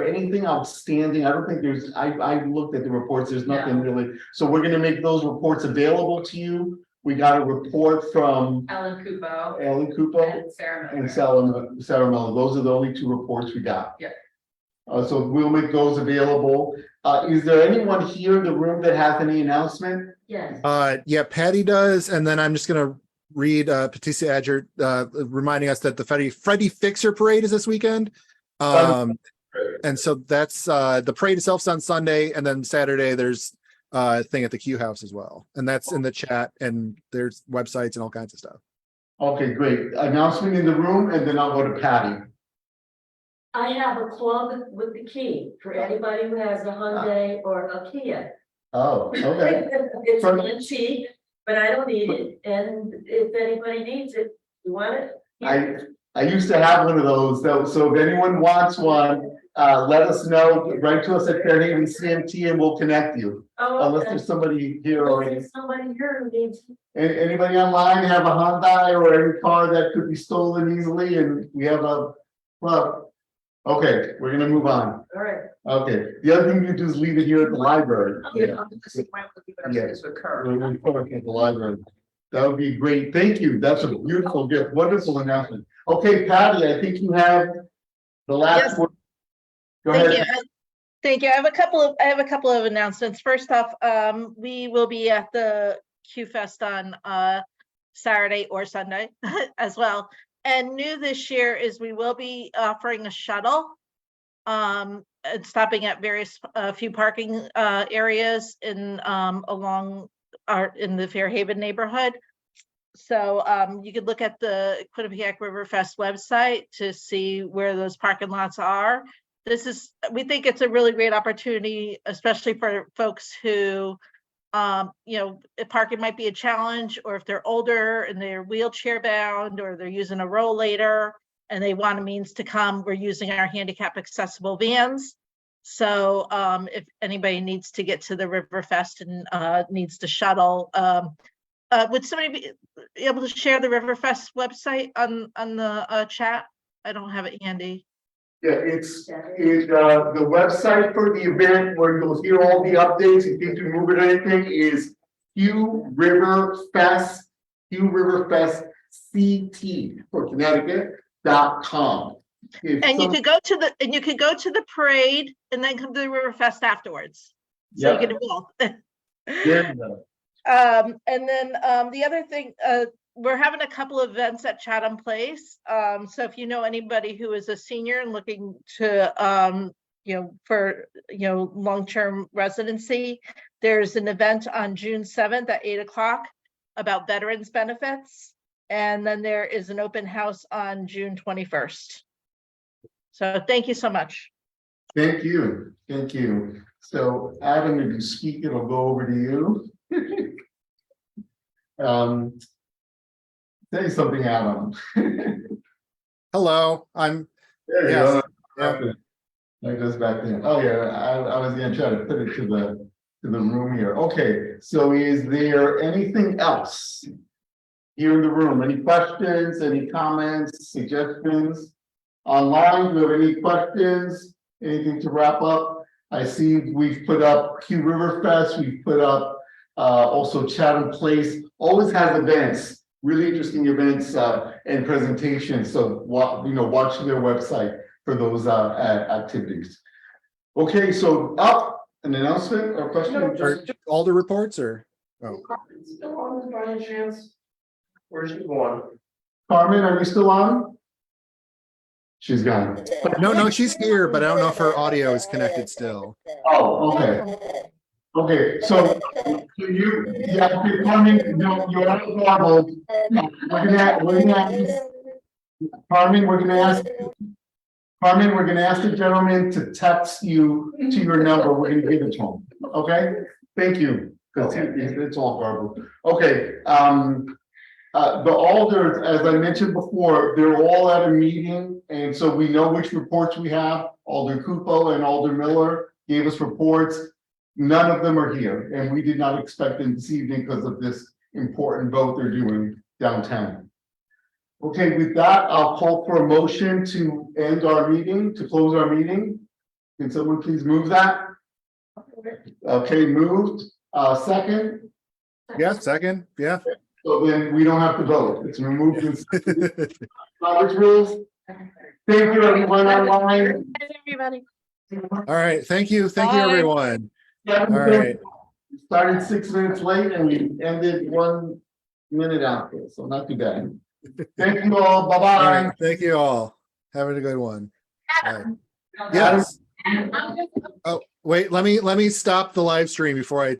anything outstanding? I don't think there's. I looked at the reports. There's nothing really. So we're going to make those reports available to you. We got a report from Ellen Kupo and Sarah Miller. Those are the only 2 reports we got. Yeah. So we'll make those available. Is there anyone here in the room that has any announcement? Yes. Yeah, Patty does, and then I'm just gonna read Patricia Adger reminding us that the Freddie Fixer Parade is this weekend. And so that's the parade itself's on Sunday, and then Saturday there's a thing at the Q House as well. And that's in the chat, and there's websites and all kinds of stuff. Okay, great. Announcement in the room, and then I'll go to Patty. I have a club with the key for anybody who has a Hyundai or a Kia. Oh, okay. It's antique, but I don't need it, and if anybody needs it, you want it? I used to have one of those, so if anyone wants one, let us know. Write to us at Fairhaven CMT and we'll connect you. Oh, okay. Unless there's somebody here already. There's somebody here who needs. Anybody online have a Hyundai or any car that could be stolen easily, and we have a club. Okay, we're gonna move on. All right. Okay, the other thing you do is leave it here at the library. Yeah. Yes. We'll park at the library. That would be great. Thank you. That's a beautiful gift. Wonderful announcement. Okay, Patty, I think you have the last Yes. word. Go Thank ahead. you. Thank you. I have a couple of announcements. First off, we will be at the Q Fest on Saturday or Sunday as well. And new this year is we will be offering a shuttle. And stopping at various few parking areas in along in the Fairhaven neighborhood. So you could look at the Quinnipiac River Fest website to see where those parking lots are. We think it's a really great opportunity, especially for folks who, if parking might be a challenge, or if they're older and they're wheelchair bound, or they're using a rollator and they want a means to come. We're using our handicap accessible vans. So if anybody needs to get to the River Fest and needs to shuttle, would somebody be able to share the River Fest website on the chat? I don't have it handy. Yeah, it's the website for the event where you'll hear all the updates in case we move it or anything is Hugh River Fest CT for Connecticut.com. And you could go to the parade and then come to the River Fest afterwards. So you can do both. Yeah. And then the other thing, we're having a couple of events at Chatham Place. So if you know anybody who is a senior and looking to, for long-term residency, there's an event on June 7th at 8 o'clock about veterans benefits. And then there is an open house on June 21st. So thank you so much. Thank you. Thank you. So Adam, if you speak, it'll go over to you. Say something, Adam. Hello, There you yes, go. That goes back in. Oh yeah, I was gonna try to put it to the room here. Okay, so is there anything else here in the room? Any questions, any comments, suggestions? Online, do you have any questions? Anything to wrap up? I see we've put up Q River Fest, we've put up also Chatham Place, always has events, really interesting events and presentations. So watch their website for those activities. Okay, so up an announcement or question? Or Alder reports or? Oh. Still on by any chance? Where's she going? Carmen, are you still on? She's gone. No, she's here, but I don't know if her audio is connected still. Oh, okay. Okay, so Carmen, you're on the level. Carmen, we're gonna ask the gentleman to text you to your number. We're gonna give it to him. Okay? Thank you. Because it's all garbled. Okay, the alders, as I mentioned before, they're all at a meeting, and so we know which reports we have. Alder Cupo and Alder Miller gave us reports. None of them are here, and we did not expect them this evening because of this important vote they're doing downtown. Okay, with that, I'll call for a motion to end our meeting, to close our meeting. Can someone please move that? Okay, moved. Second? Yeah, second, yeah. So then we don't have to vote. It's removed. Robert's rules. Thank you, everyone online. Everybody. All right, thank you, everyone. Yeah, All right. we started 6 minutes late and we ended 1 minute after, so not too bad. Thank you all. All Bye-bye. right, thank you all. Having a good one. Bye. Yes. Oh, wait, let me stop the live stream before I